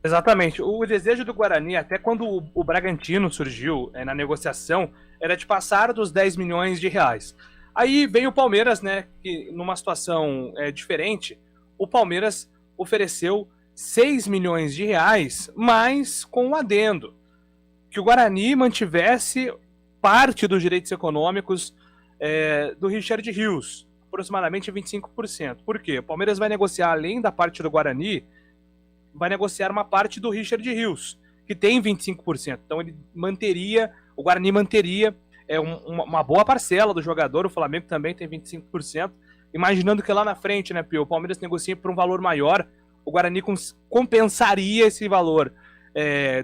Speaker 7: Exatamente. O desejo do Guarani, até quando o Bragantino surgiu na negociação, era de passar dos 10 milhões de reais. Aí vem o Palmeiras, né, que numa situação diferente, o Palmeiras ofereceu 6 milhões de reais, mas com um adendo, que o Guarani mantivesse parte dos direitos econômicos do Richard Rios, aproximadamente 25%. Por quê? O Palmeiras vai negociar, além da parte do Guarani, vai negociar uma parte do Richard Rios, que tem 25%. Então o Guarani manteria uma boa parcela do jogador, o Flamengo também tem 25%. Imaginando que lá na frente, né, Pio, o Palmeiras negocia por um valor maior, o Guarani compensaria esse valor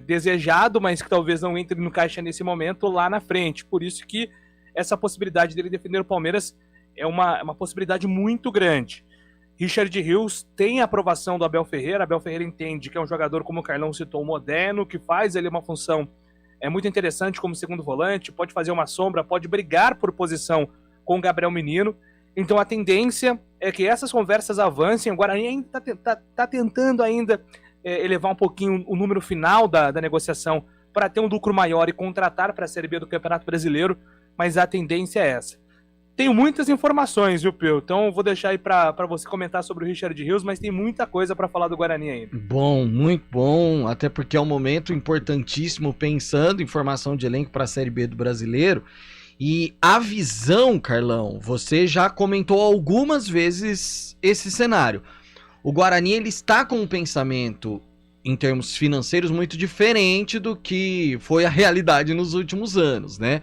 Speaker 7: desejado, mas que talvez não entre no caixa nesse momento lá na frente. Por isso que essa possibilidade dele defender o Palmeiras é uma possibilidade muito grande. Richard Rios tem a aprovação do Abel Ferreira. Abel Ferreira entende que é um jogador, como o Carlão citou, moderno, que faz ali uma função muito interessante como segundo volante, pode fazer uma sombra, pode brigar por posição com o Gabriel Menino. Então a tendência é que essas conversas avancem. O Guarani ainda está tentando ainda elevar um pouquinho o número final da negociação para ter um lucro maior e contratar para a Série B do Campeonato Brasileiro, mas a tendência é essa. Tenho muitas informações, viu, Pio? Então eu vou deixar aí para você comentar sobre o Richard Rios, mas tem muita coisa para falar do Guarani ainda.
Speaker 5: Bom, muito bom, até porque é um momento importantíssimo pensando em formação de elenco para a Série B do Brasileiro. E a visão, Carlão, você já comentou algumas vezes esse cenário. O Guarani ele está com um pensamento em termos financeiros muito diferente do que foi a realidade nos últimos anos, né?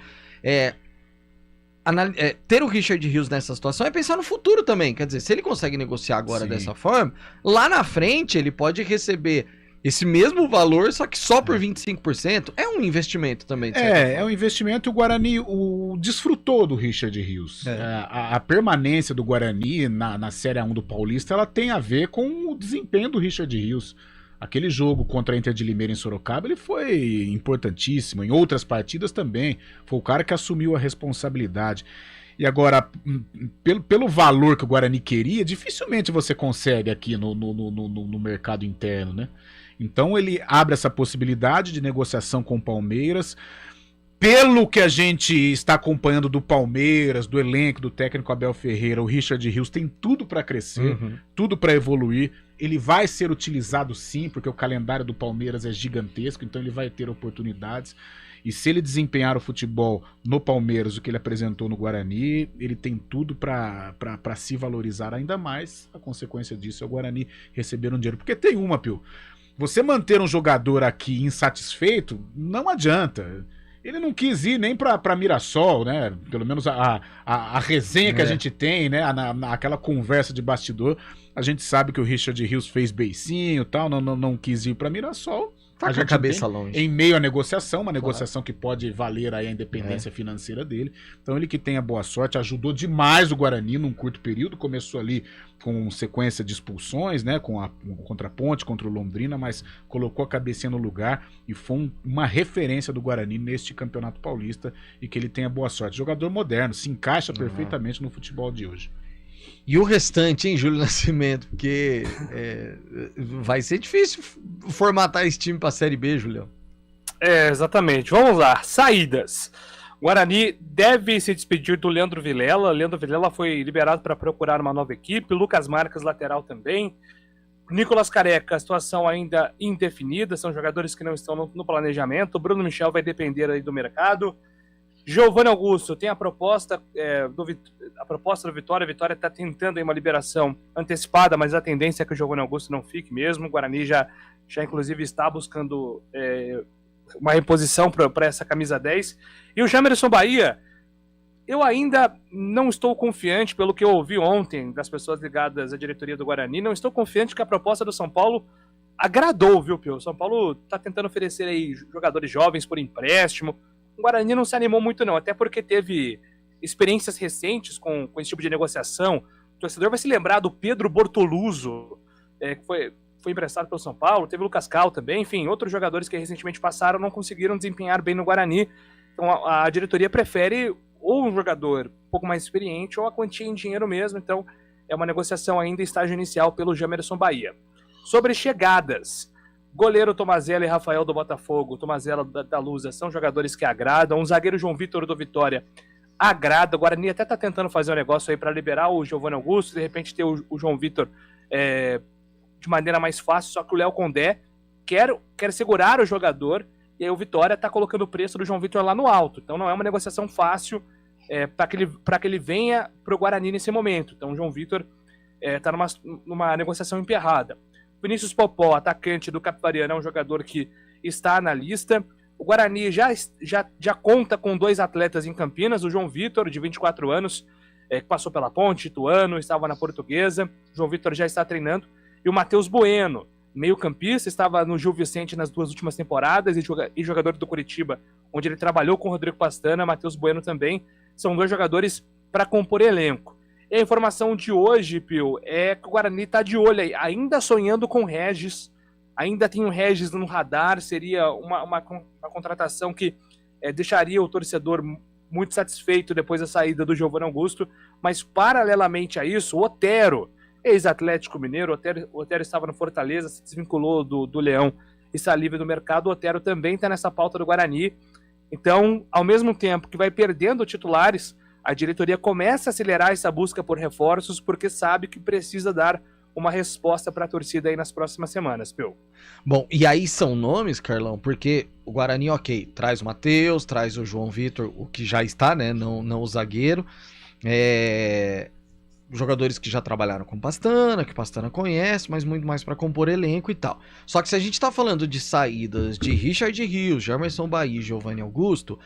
Speaker 5: Ter o Richard Rios nessa situação é pensar no futuro também. Quer dizer, se ele consegue negociar agora dessa forma, lá na frente ele pode receber esse mesmo valor, só que só por 25%. É um investimento também.
Speaker 11: É um investimento. E o Guarani desfrutou do Richard Rios. A permanência do Guarani na Série A1 do Paulista, ela tem a ver com o desempenho do Richard Rios. Aquele jogo contra a Inter de Limeira em Sorocaba, ele foi importantíssimo. Em outras partidas também. Foi o cara que assumiu a responsabilidade. E agora, pelo valor que o Guarani queria, dificilmente você consegue aqui no mercado interno, né? Então ele abre essa possibilidade de negociação com o Palmeiras. Pelo que a gente está acompanhando do Palmeiras, do elenco, do técnico Abel Ferreira, o Richard Rios tem tudo para crescer, tudo para evoluir. Ele vai ser utilizado sim, porque o calendário do Palmeiras é gigantesco, então ele vai ter oportunidades. E se ele desempenhar o futebol no Palmeiras, o que ele apresentou no Guarani, ele tem tudo para se valorizar ainda mais. A consequência disso é o Guarani receber um dinheiro. Porque tem uma, Pio. Você manter um jogador aqui insatisfeito, não adianta. Ele não quis ir nem para Mirassol, né? Pelo menos a resenha que a gente tem, né? Aquela conversa de bastidor, a gente sabe que o Richard Rios fez beicinho e tal, não quis ir para Mirassol.
Speaker 5: Tá com a cabeça longe.
Speaker 11: Em meio à negociação, uma negociação que pode valer aí a independência financeira dele. Então ele que tenha boa sorte, ajudou demais o Guarani num curto período, começou ali com sequência de expulsões, né, contra a Ponte, contra o Londrina, mas colocou a cabecinha no lugar e foi uma referência do Guarani neste Campeonato Paulista e que ele tenha boa sorte. Jogador moderno, se encaixa perfeitamente no futebol de hoje.
Speaker 5: E o restante, hein, Júlio Nascimento? Porque vai ser difícil formatar esse time para a Série B, Julião.
Speaker 7: Exatamente. Vamos lá. Saídas. O Guarani deve se despedir do Leandro Vilela. Leandro Vilela foi liberado para procurar uma nova equipe. Lucas Marques, lateral também. Nicolas Careca, a situação ainda indefinida. São jogadores que não estão no planejamento. Bruno Michel vai depender aí do mercado. Giovanni Augusto tem a proposta do Vitória. A Vitória está tentando aí uma liberação antecipada, mas a tendência é que o Giovanni Augusto não fique mesmo. O Guarani já inclusive está buscando uma reposição para essa camisa 10. E o Jamerson Bahia, eu ainda não estou confiante, pelo que eu ouvi ontem das pessoas ligadas à diretoria do Guarani, não estou confiante que a proposta do São Paulo agradou, viu, Pio? O São Paulo está tentando oferecer aí jogadores jovens por empréstimo. O Guarani não se animou muito não, até porque teve experiências recentes com esse tipo de negociação. O torcedor vai se lembrar do Pedro Bortoluso, que foi emprestado pelo São Paulo, teve o Lucas Cal também, enfim, outros jogadores que recentemente passaram não conseguiram desempenhar bem no Guarani. Então a diretoria prefere ou um jogador um pouco mais experiente ou a quantia em dinheiro mesmo, então é uma negociação ainda em estágio inicial pelo Jamerson Bahia. Sobre chegadas, goleiro Tomazella e Rafael do Botafogo, Tomazella da Lusa, são jogadores que agradam. Um zagueiro João Vitor do Vitória agrada. O Guarani até está tentando fazer um negócio aí para liberar o Giovanni Augusto, de repente ter o João Vitor de maneira mais fácil, só que o Léo Condé quer segurar o jogador, e aí o Vitória está colocando o preço do João Vitor lá no alto. Então não é uma negociação fácil para que ele venha para o Guarani nesse momento. Então o João Vitor está numa negociação emperrada. Vinícius Popó, atacante do Capivariano, é um jogador que está na lista. O Guarani já conta com 2 atletas em Campinas, o João Vitor, de 24 anos, que passou pela Ponte, Ituano, estava na Portuguesa. O João Vitor já está treinando. E o Matheus Bueno, meio-campista, estava no Gil Vicente nas 2 últimas temporadas e jogador do Curitiba, onde ele trabalhou com o Rodrigo Pastana. Matheus Bueno também. São 2 jogadores para compor elenco. E a informação de hoje, Pio, é que o Guarani está de olho aí, ainda sonhando com o Regis, ainda tem o Regis no radar, seria uma contratação que deixaria o torcedor muito satisfeito depois da saída do Giovanni Augusto, mas paralelamente a isso, o Otero, ex-Atlético Mineiro, o Otero estava no Fortaleza, se desvinculou do Leão e está livre do mercado, o Otero também está nessa pauta do Guarani. Então, ao mesmo tempo que vai perdendo titulares, a diretoria começa a acelerar essa busca por reforços, porque sabe que precisa dar uma resposta para a torcida aí nas próximas semanas, Pio.
Speaker 5: Bom, e aí são nomes, Carlão, porque o Guarani, ok, traz o Matheus, traz o João Vitor, o que já está, né, não o zagueiro, jogadores que já trabalharam com Pastana, que Pastana conhece, mas muito mais para compor elenco e tal. Só que se a gente tá falando de saídas de Richard Rios, Jamerson Bahia e Giovanni Augusto,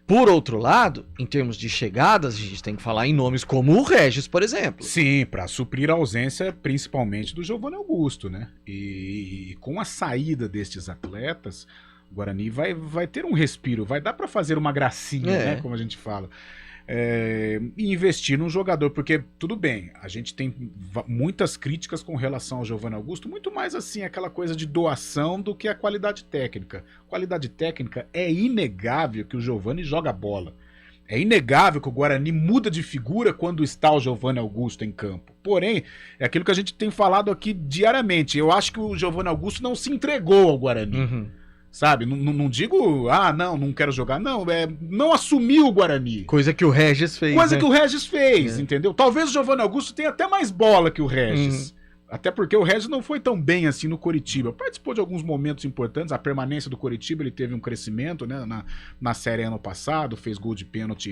Speaker 5: por outro lado, em termos de chegadas, a gente tem que falar em nomes como o Regis, por exemplo.
Speaker 11: Sim, para suprir a ausência principalmente do Giovanni Augusto, né? E com a saída destes atletas, o Guarani vai ter um respiro, vai dar para fazer uma gracinha, né? Como a gente fala. E investir num jogador, porque tudo bem, a gente tem muitas críticas com relação ao Giovanni Augusto, muito mais assim, aquela coisa de doação do que a qualidade técnica. Qualidade técnica, é inegável que o Giovanni joga bola. É inegável que o Guarani muda de figura quando está o Giovanni Augusto em campo. Porém, é aquilo que a gente tem falado aqui diariamente. Eu acho que o Giovanni Augusto não se entregou ao Guarani. Sabe? Não digo, não quero jogar. Não, não assumiu o Guarani.
Speaker 5: Coisa que o Regis fez.
Speaker 11: Coisa que o Regis fez, entendeu? Talvez o Giovanni Augusto tenha até mais bola que o Regis. Até porque o Regis não foi tão bem assim no Coritiba. Participou de alguns momentos importantes. A permanência do Coritiba, ele teve um crescimento, né, na série ano passado, fez gol de pênalti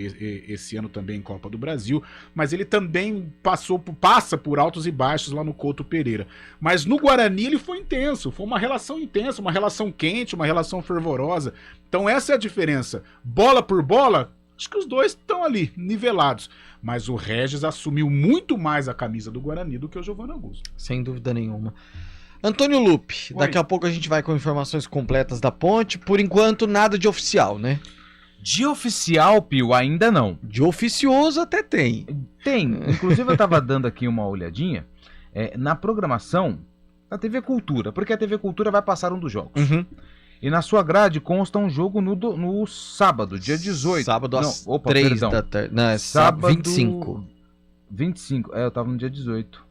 Speaker 11: esse ano também em Copa do Brasil. Mas ele também passa por altos e baixos lá no Couto Pereira. Mas no Guarani ele foi intenso. Foi uma relação intensa, uma relação quente, uma relação fervorosa. Então essa é a diferença. Bola por bola, acho que os dois estão ali, nivelados. Mas o Regis assumiu muito mais a camisa do Guarani do que o Giovanni Augusto.
Speaker 5: Sem dúvida nenhuma. Antônio Lupe, daqui a pouco a gente vai com informações completas da Ponte. Por enquanto, nada de oficial, né?
Speaker 9: De oficial, Pio, ainda não.
Speaker 5: De oficioso até tem.
Speaker 9: Tem. Inclusive eu tava dando aqui uma olhadinha na programação da TV Cultura, porque a TV Cultura vai passar um dos jogos. E na sua grade consta um jogo no sábado, dia 18.
Speaker 5: Sábado às 3 da tarde. Não, é sábado 25.
Speaker 9: 25, eu tava no dia 18.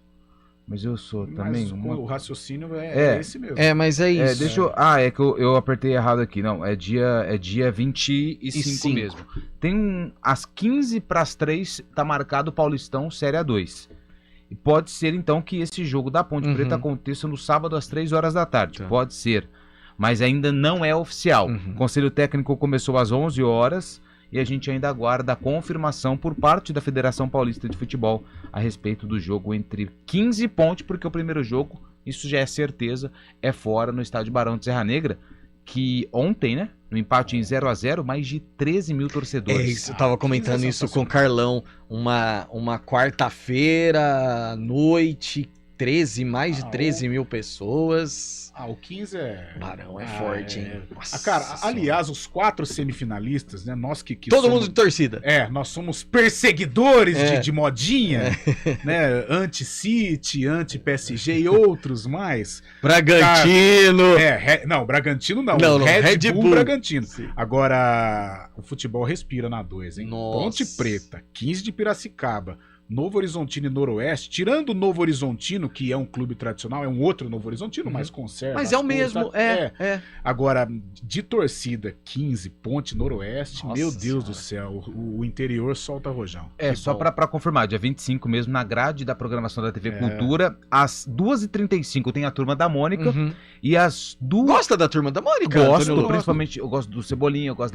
Speaker 9: Mas eu sou também...
Speaker 11: O raciocínio é esse mesmo.
Speaker 5: Mas é isso.
Speaker 9: Deixa eu... é que eu apertei errado aqui. Não, é dia 25 mesmo. Tem às 2:15 tá marcado o Paulistão Série A2. E pode ser, então, que esse jogo da Ponte Preta aconteça no sábado às 3 horas da tarde. Tá. Pode ser. Mas ainda não é oficial. O Conselho Técnico começou às 11 horas e a gente ainda aguarda a confirmação por parte da Federação Paulista de Futebol a respeito do jogo entre 15 e Ponte, porque o primeiro jogo, isso já é certeza, é fora no estádio Barão de Serra Negra, que ontem, né, no empate em 0-0, mais de 13 mil torcedores.
Speaker 5: Eu tava comentando isso com o Carlão, uma quarta-feira, noite, mais de 13 mil pessoas.
Speaker 11: O 15
Speaker 5: Barão é forte, hein?
Speaker 11: Cara, aliás, os 4 semifinalistas, né? Nós que
Speaker 5: todo mundo de torcida.
Speaker 11: Nós somos perseguidores de modinha, né? Anti-City, anti-PSG e outros mais.
Speaker 5: Bragantino.
Speaker 11: Não, Bragantino não. Red Bull Bragantino. Sim. Agora, o futebol respira na 2, hein?
Speaker 5: Nossa.
Speaker 11: Ponte Preta, 15 de Piracicaba, Novo Horizontino e Noroeste, tirando o Novo Horizontino, que é um clube tradicional, é um outro Novo Horizontino, mas conserva.
Speaker 5: Mas é o mesmo,
Speaker 11: Agora, de torcida, 15, Ponte, Noroeste, nossa, meu Deus do céu, o interior solta rojão.
Speaker 9: Só pra confirmar, dia 25 mesmo, na grade da programação da TV Cultura, às 2h35 tem a Turma da Mônica, e às 2...
Speaker 5: Gosta da Turma da Mônica?
Speaker 9: Gosto, principalmente, eu gosto do Cebolinha, eu gosto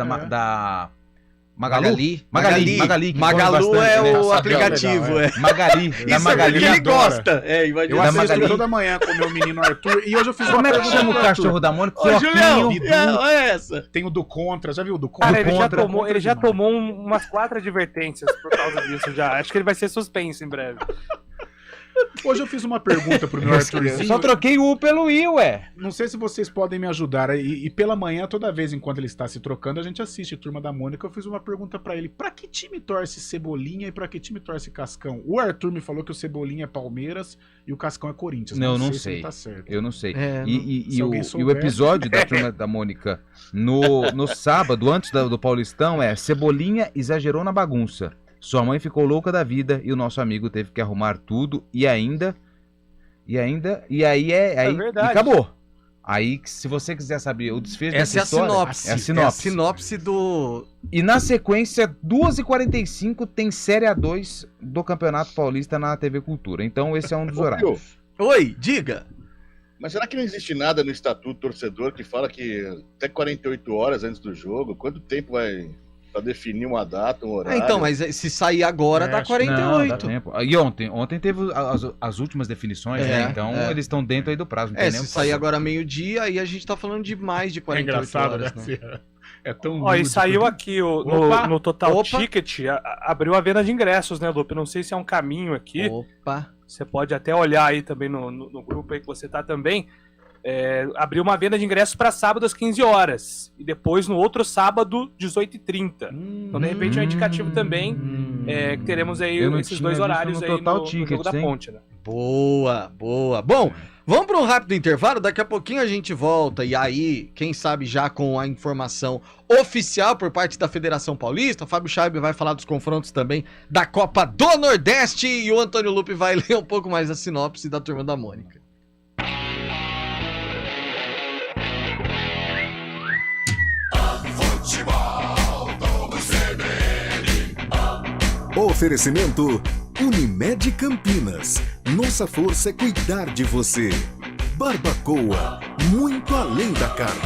Speaker 5: Magali,
Speaker 9: Magalu
Speaker 5: é o
Speaker 9: né?
Speaker 5: aplicativo,
Speaker 9: legal, Magali, da Magali.
Speaker 5: Ele gosta.
Speaker 11: Eu assisto toda manhã com o meu menino Arthur e hoje eu fiz uma
Speaker 9: pergunta. Como é que chama o cachorro da Mônica?
Speaker 5: Ô, Julião, olha essa.
Speaker 11: Tem o do Contra, já viu o do Contra?
Speaker 7: Cara, ele já tomou umas 4 advertências por causa disso já. Acho que ele vai ser suspenso em breve.
Speaker 11: Hoje eu fiz uma pergunta pro meu Arthurzinho.
Speaker 9: Só troquei o U pelo I, ué.
Speaker 11: Não sei se vocês podem me ajudar. E pela manhã, toda vez enquanto ele está se trocando, a gente assiste Turma da Mônica. Eu fiz uma pergunta pra ele. Pra que time torce Cebolinha e pra que time torce Cascão? O Arthur me falou que o Cebolinha é Palmeiras e o Cascão é Corinthians.
Speaker 9: Não sei.
Speaker 11: Se ele tá certo.
Speaker 9: Eu não sei. E o episódio da Turma da Mônica no sábado, antes do Paulistão, é Cebolinha exagerou na bagunça. Sua mãe ficou louca da vida e o nosso amigo teve que arrumar tudo e aí acabou. Aí, se você quiser saber o desfecho dessa história...
Speaker 5: É a sinopse do...
Speaker 9: E na sequência, 2h45, tem Série A2 do Campeonato Paulista na TV Cultura. Então, esse é um dos horários.
Speaker 5: Oi, diga.
Speaker 10: Mas será que não existe nada no Estatuto Torcedor que fala que até 48 horas antes do jogo, quanto tempo vai... Pra definir uma data, um horário.
Speaker 5: Então, mas se sair agora, dá 48.
Speaker 9: Não, dá tempo. E ontem teve as últimas definições, né? Então eles estão dentro aí do prazo. Não tem nem
Speaker 5: se sair agora meio-dia, aí a gente tá falando de mais de 48 horas.
Speaker 11: Né? É tão
Speaker 7: e saiu aqui no Total Ticket, abriu a venda de ingressos, né, Lupe? Não sei se é um caminho aqui.
Speaker 5: Opa!
Speaker 7: Você pode até olhar aí também no grupo aí que você tá também. Abriu uma venda de ingressos para sábado às 15 horas e depois no outro sábado 18h30. Então de repente é um indicativo também que teremos aí esses dois horários aí no jogo da Ponte, né?
Speaker 5: Boa. Bom, vamos para um rápido intervalo, daqui a pouquinho a gente volta e aí, quem sabe já com a informação oficial por parte da Federação Paulista, o Fábio Scheibe vai falar dos confrontos também da Copa do Nordeste e o Antônio Lupe vai ler um pouco mais a sinopse da Turma da Mônica.
Speaker 2: Oferecimento Unimed Campinas. Nossa força é cuidar de você. Barbacoa, muito além da carne.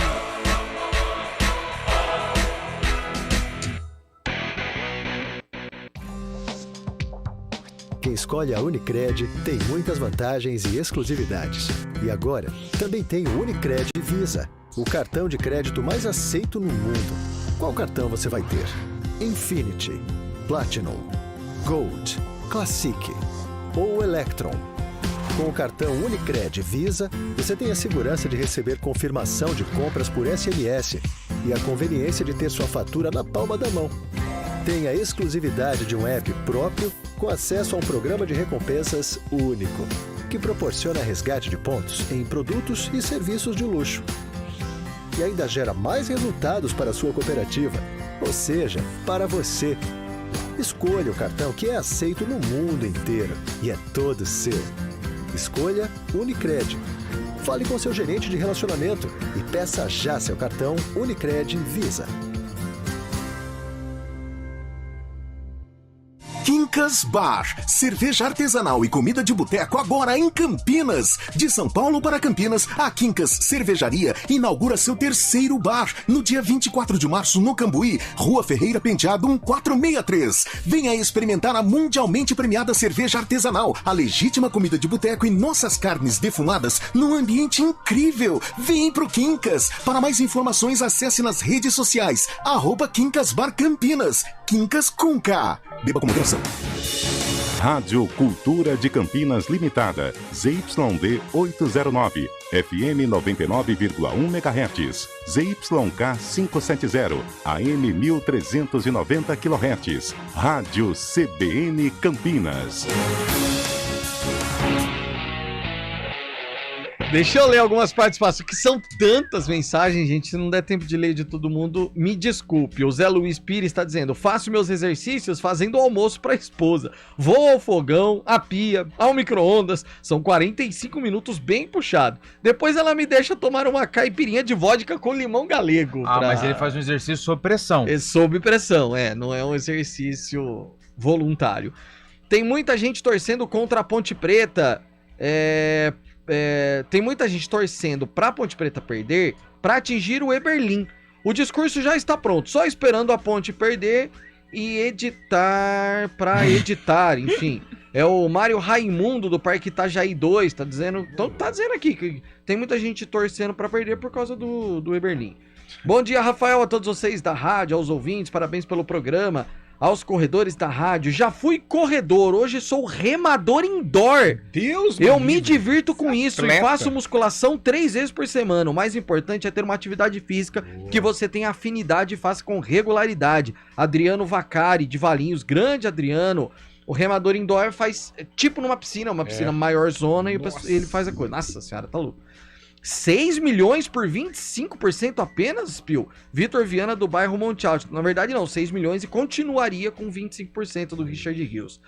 Speaker 12: Quem escolhe a Unicred tem muitas vantagens e exclusividades. E agora, também tem o Unicred Visa, o cartão de crédito mais aceito no mundo. Qual cartão você vai ter? Infinity, Platinum, Gold, Classic ou Electron. Com o cartão Unicred Visa, você tem a segurança de receber confirmação de compras por SMS e a conveniência de ter sua fatura na palma da mão. Tem a exclusividade de um app próprio com acesso a um programa de recompensas único, que proporciona resgate de pontos em produtos e serviços de luxo. E ainda gera mais resultados para a sua cooperativa, ou seja, para você. Escolha o cartão que é aceito no mundo inteiro e é todo seu. Escolha Unicred. Fale com seu gerente de relacionamento e peça já seu cartão Unicred Visa.
Speaker 2: Quincas Bar, cerveja artesanal e comida de boteco agora em Campinas. De São Paulo para Campinas, a Quincas Cervejaria inaugura seu terceiro bar no dia 24 de março no Cambuí, Rua Ferreira Penteado 1463. Venha experimentar a mundialmente premiada cerveja artesanal, a legítima comida de boteco e nossas carnes defumadas num ambiente incrível. Vem pro Quincas. Para mais informações, acesse nas redes sociais @Quincas Bar Campinas. Quincas com K. Beba com moderação.
Speaker 15: Rádio Cultura de Campinas Limitada, ZYD 809, FM 99,1 MHz, ZYK 570, AM 1390 kHz, Rádio CBN Campinas.
Speaker 5: Deixa eu ler algumas participações, que são tantas mensagens, gente, se não der tempo de ler de todo mundo, me desculpe. O Zé Luiz Pires está dizendo: faço meus exercícios fazendo almoço para a esposa. Vou ao fogão, à pia, ao micro-ondas. São 45 minutos bem puxado. Depois ela me deixa tomar uma caipirinha de vodka com limão galego.
Speaker 9: Mas ele faz um exercício sob pressão.
Speaker 5: É sob pressão, não é um exercício voluntário. Tem muita gente torcendo contra a Ponte Preta, tem muita gente torcendo pra Ponte Preta perder pra atingir o Eberlin. O discurso já está pronto, só esperando a Ponte perder e editar pra editar, enfim. É o Mário Raimundo do Parque Itajaí 2, tá dizendo... Então tá dizendo aqui que tem muita gente torcendo pra perder por causa do Eberlin. Bom dia, Rafael, a todos vocês da rádio, aos ouvintes, parabéns pelo programa, aos corredores da rádio. Já fui corredor, hoje sou remador indoor.
Speaker 11: Deus
Speaker 5: Eu
Speaker 11: me
Speaker 5: me
Speaker 11: livre.
Speaker 5: divirto com isso e faço musculação 3 vezes por semana. O mais importante é ter uma atividade física que você tenha afinidade e faça com regularidade. Adriano Vacari, de Valinhos, grande Adriano. O remador indoor faz tipo numa piscina, uma piscina maior zona, e ele faz a coisa. Nossa senhora, tá louco. 6 milhões por 25% apenas, Pio? Vitor Viana do bairro Monte Alto. Na verdade não, 6 milhões e continuaria com 25% do Richard Rios.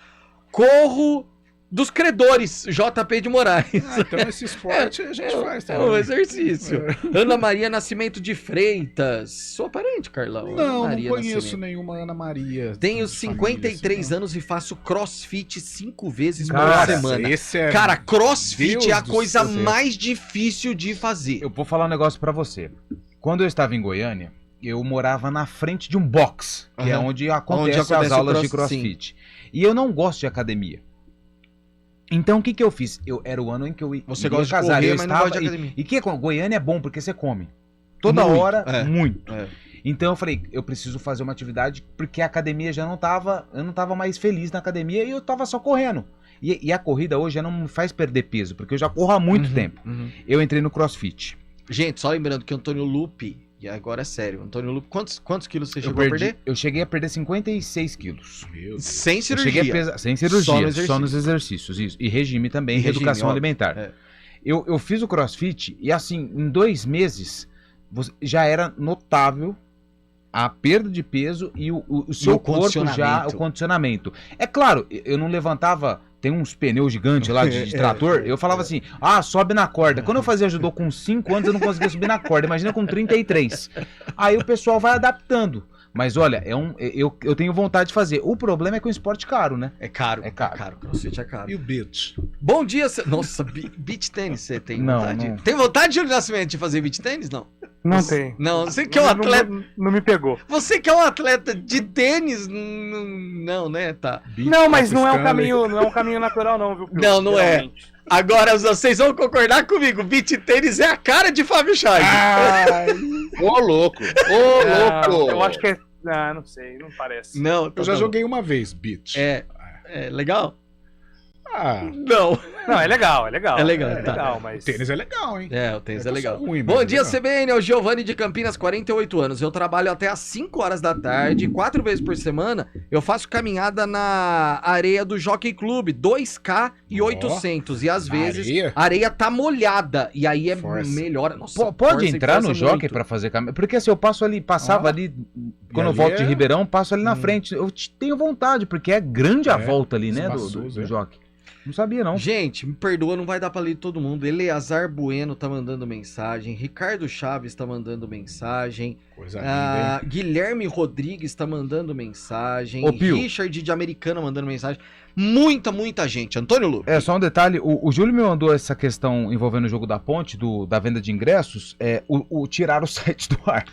Speaker 5: Corro dos credores, JP de Moraes.
Speaker 11: Então esse esporte a gente faz também.
Speaker 5: É um exercício. Ana Maria Nascimento de Freitas. Sua parente, Carlão?
Speaker 11: Não,
Speaker 5: Maria
Speaker 11: não conheço
Speaker 5: Nascimento.
Speaker 11: nenhuma Ana Maria.
Speaker 5: Tenho
Speaker 11: de
Speaker 5: 53
Speaker 11: família,
Speaker 5: anos e faço crossfit 5 vezes por
Speaker 9: Cara,
Speaker 5: semana.
Speaker 9: esse é-
Speaker 5: Cara, crossfit
Speaker 9: Deus
Speaker 5: é a
Speaker 9: do
Speaker 5: coisa
Speaker 9: céu.
Speaker 5: mais difícil de fazer.
Speaker 9: Eu vou falar um negócio pra você. Quando eu estava em Goiânia, eu morava na frente de um box, que é
Speaker 5: Aham.
Speaker 9: onde acontece as
Speaker 5: o
Speaker 9: aulas de
Speaker 5: cross-
Speaker 9: crossfit. E eu não gosto de academia. Então o que eu fiz? Era o ano em que eu
Speaker 5: Você
Speaker 9: iria
Speaker 5: gosta de
Speaker 9: casar,
Speaker 5: correr,
Speaker 9: eu
Speaker 5: mas não
Speaker 9: estava,
Speaker 5: gosta de academia.
Speaker 9: E que Goiânia é bom porque você come. Toda
Speaker 5: Muito,
Speaker 9: hora, muito.
Speaker 5: É.
Speaker 9: Então eu falei, eu preciso fazer uma atividade porque a academia já não tava, eu não tava mais feliz na academia e eu tava só correndo. E a corrida hoje já não me faz perder peso, porque eu já corro há muito tempo. Eu entrei no CrossFit.
Speaker 5: Gente, só lembrando que Antônio Lupi, e agora é sério, Antônio Lupi, quantos quilos você chegou a perder?
Speaker 9: Eu cheguei a perder 56 quilos.
Speaker 5: Sem cirurgia.
Speaker 9: Eu cheguei a pesar, sem cirurgia,
Speaker 5: Só no exercício.
Speaker 9: só nos exercícios, isso. E regime também,
Speaker 5: E regime,
Speaker 9: reeducação
Speaker 5: óbvio.
Speaker 9: alimentar.
Speaker 5: É.
Speaker 9: Eu fiz o CrossFit e assim, em 2 meses, já era notável a perda de peso e o seu corpo já, o condicionamento. É claro, eu não levantava, tem uns pneus gigantes lá de trator, eu falava assim, sobe na corda. Quando eu fazia judô com 5 anos, eu não conseguia subir na corda, imagina com 33. Aí o pessoal vai adaptando. Mas olha, eu tenho vontade de fazer. O problema é que é um esporte caro, né?
Speaker 5: É caro.
Speaker 9: É caro.
Speaker 5: É caro, CrossFit é caro.
Speaker 11: E o beach?
Speaker 5: Bom dia, nossa, beach tênis, você tem
Speaker 9: Não,
Speaker 5: vontade?
Speaker 9: não.
Speaker 5: Tem vontade, Júlio Nascimento, de fazer beach tênis? Não.
Speaker 7: Não tem.
Speaker 5: Não, você que é um atleta...
Speaker 7: Não me pegou.
Speaker 5: Você que é um atleta de tênis, não, né, tá?
Speaker 7: Não, mas não é um caminho natural não, viu?
Speaker 5: Não, não é.
Speaker 7: Realmente.
Speaker 5: Agora, vocês vão concordar comigo, beach tênis é a cara de Fábio Chaves.
Speaker 10: Ô, louco! Ô, louco!
Speaker 7: Eu acho que é... não sei, não parece.
Speaker 5: Não,
Speaker 11: Eu já joguei uma vez, beach.
Speaker 5: É legal?
Speaker 11: Não.
Speaker 7: Não, é legal, é legal.
Speaker 5: É legal,
Speaker 7: é
Speaker 5: tá.
Speaker 7: legal, mas...
Speaker 11: O tênis é legal, hein?
Speaker 5: O tênis é legal.
Speaker 11: Ruim, mas
Speaker 5: Bom
Speaker 11: é
Speaker 5: dia,
Speaker 11: legal.
Speaker 5: CBN, é o Giovanni de Campinas, 48 anos. Eu trabalho até às 5 horas da tarde, 4 vezes por semana. Eu faço caminhada na areia do Jockey Club, 2K e 800. E às vezes a areia tá molhada. E aí é melhor. Nossa,
Speaker 9: Pode
Speaker 5: força e
Speaker 9: entrar no
Speaker 5: força
Speaker 9: Jockey
Speaker 5: muito.
Speaker 9: pra fazer caminhada? Porque assim, eu passo ali, passava ali, quando eu
Speaker 11: ali
Speaker 9: volto de
Speaker 11: é-
Speaker 9: Ribeirão, passo ali na frente. Eu tenho vontade, porque é grande a volta ali, né, do
Speaker 11: espaçoso,
Speaker 9: Jockey. Não sabia, não.
Speaker 5: Gente, me perdoa, não vai dar pra ler todo mundo. Eleazar Bueno tá mandando mensagem. Ricardo Chaves tá mandando mensagem.
Speaker 11: Coisa linda, hein?
Speaker 5: Guilherme Rodrigues tá mandando mensagem.
Speaker 9: Ô, Pio.
Speaker 5: Richard de Americana mandando mensagem. Muita gente. Antônio Lu.
Speaker 9: É, só um detalhe, o Júlio me mandou essa questão envolvendo o jogo da Ponte, da venda de ingressos, tiraram o site do ar.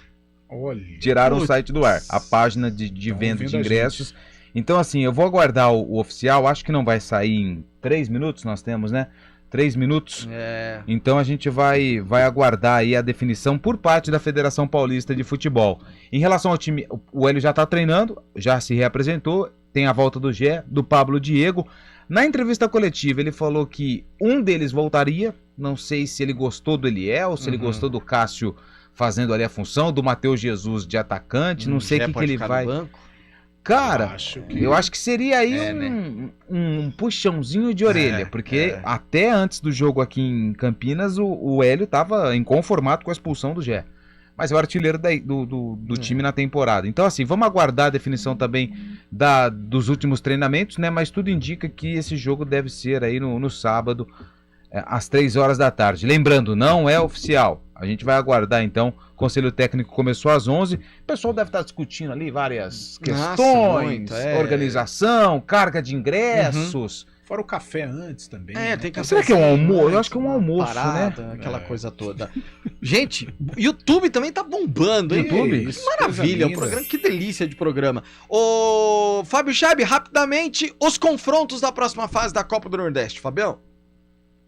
Speaker 11: Olha.
Speaker 9: Tiraram o site do ar, a página de venda de
Speaker 11: vendo a
Speaker 9: ingressos. Então, assim, eu vou aguardar o oficial, acho que não vai sair em 3 minutos, nós temos, né? 3 minutos. Então a gente vai aguardar aí a definição por parte da Federação Paulista de Futebol. Em relação ao time, o Hélio já tá treinando, já se reapresentou, tem a volta do Gé, do Pablo Diego. Na entrevista coletiva, ele falou que um deles voltaria, não sei se ele gostou do Eliel, se ele gostou do Cássio fazendo ali a função, do Matheus Jesus de atacante, não sei o que ele vai... Cara, eu acho que seria aí um puxãozinho de orelha, porque até antes do jogo aqui em Campinas, o Hélio tava inconformado com a expulsão do Gé. Mas é o artilheiro do time na temporada. Então, assim, vamos aguardar a definição também dos últimos treinamentos, né? Mas tudo indica que esse jogo deve ser aí no sábado, às 3 horas da tarde. Lembrando, não é oficial. A gente vai aguardar, então. O Conselho Técnico começou às 11. O pessoal deve estar discutindo ali várias questões, organização, carga de ingressos.
Speaker 11: Fora o café antes também.
Speaker 5: Tem café.
Speaker 9: Será que é um almoço? Eu acho que é um almoço,
Speaker 5: parada,
Speaker 9: né?
Speaker 5: Aquela coisa toda. Gente, YouTube também tá bombando, hein?
Speaker 9: YouTube?
Speaker 5: Que maravilha, um programa, que delícia de programa. Ô, Fábio Chaib, rapidamente, os confrontos da próxima fase da Copa do Nordeste, Fabião.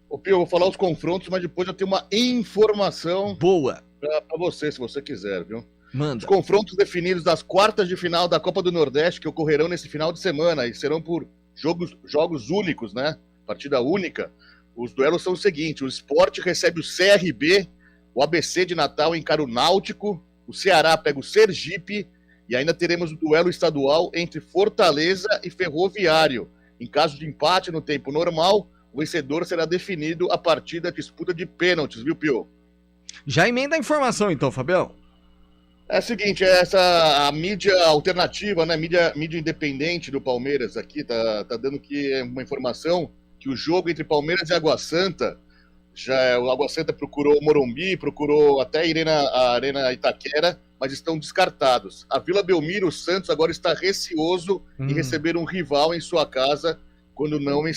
Speaker 10: Ô, Pio, eu vou falar os confrontos, mas depois eu tenho uma informação
Speaker 5: boa
Speaker 10: pra você, se você quiser, viu?
Speaker 5: Manda.
Speaker 10: Os confrontos definidos das quartas de final da Copa do Nordeste, que ocorrerão nesse final de semana e serão por jogos únicos, né? Partida única. Os duelos são os seguintes: o Sport recebe o CRB, o ABC de Natal encara o Náutico, o Ceará pega o Sergipe e ainda teremos o duelo estadual entre Fortaleza e Ferroviário. Em caso de empate no tempo normal, o vencedor será definido a partir da disputa de pênaltis, viu, Pio?
Speaker 5: Já emenda a informação então, Fabião.
Speaker 10: É o seguinte, a mídia alternativa, né, mídia independente do Palmeiras aqui, tá dando que uma informação que o jogo entre Palmeiras e Água Santa, o Água Santa procurou o Morumbi, procurou até a Arena Itaquera, mas estão descartados. A Vila Belmiro, o Santos, agora está receoso em receber um rival em sua casa quando não vai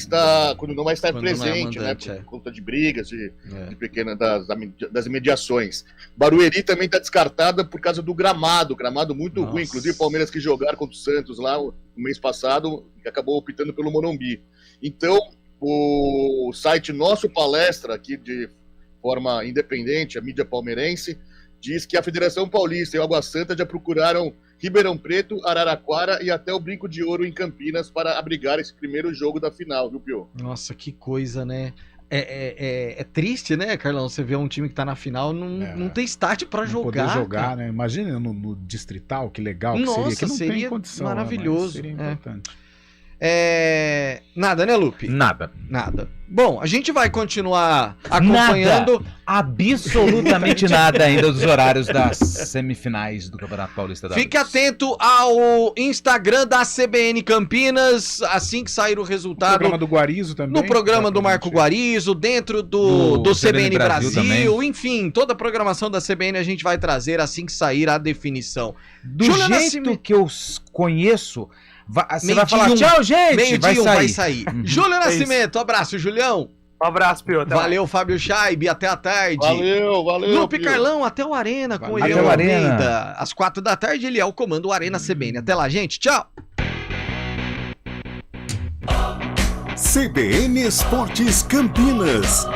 Speaker 10: estar presente, né, por conta de brigas, de pequenas das imediações. Barueri também está descartada por causa do gramado muito ruim, inclusive o Palmeiras que jogaram contra o Santos lá no mês passado, que acabou optando pelo Morumbi. Então, o site Nosso Palestra, aqui de forma independente, a mídia palmeirense, diz que a Federação Paulista e o Água Santa já procuraram Ribeirão Preto, Araraquara e até o Brinco de Ouro em Campinas para abrigar esse primeiro jogo da final, viu, Pio?
Speaker 5: Nossa, que coisa, né? É triste, né, Carlão? Você vê um time que tá na final, não tem estádio pra jogar.
Speaker 11: Poder jogar, né? Imagina no Distrital, que legal que seria. Que não
Speaker 5: seria
Speaker 11: tem condição,
Speaker 5: maravilhoso.
Speaker 11: Seria importante.
Speaker 5: Nada, né, Lupe?
Speaker 9: Nada.
Speaker 5: Bom, a gente vai continuar acompanhando.
Speaker 9: Nada. Absolutamente nada ainda dos horários das semifinais do Campeonato Paulista da
Speaker 5: Fique atento ao Instagram da CBN Campinas, assim que sair o resultado.
Speaker 11: No programa do Guarizo também.
Speaker 5: No programa do Marco Guarizo, dentro do CBN Brasil, enfim, toda a programação da CBN a gente vai trazer assim que sair a definição.
Speaker 9: Do jeito que eu conheço... Você vai falar, tchau, gente!
Speaker 5: Vai sair. Júlio Nascimento, abraço, Julião.
Speaker 7: Um abraço, Pio.
Speaker 5: Valeu, Fábio Chaib, até a tarde.
Speaker 10: Valeu.
Speaker 5: Lupe Carlão, até o Arena com ele.
Speaker 9: Até o Arena.
Speaker 5: Às 4 da tarde ele é o comando Arena CBN. Até lá, gente. Tchau.
Speaker 2: CBN Esportes Campinas.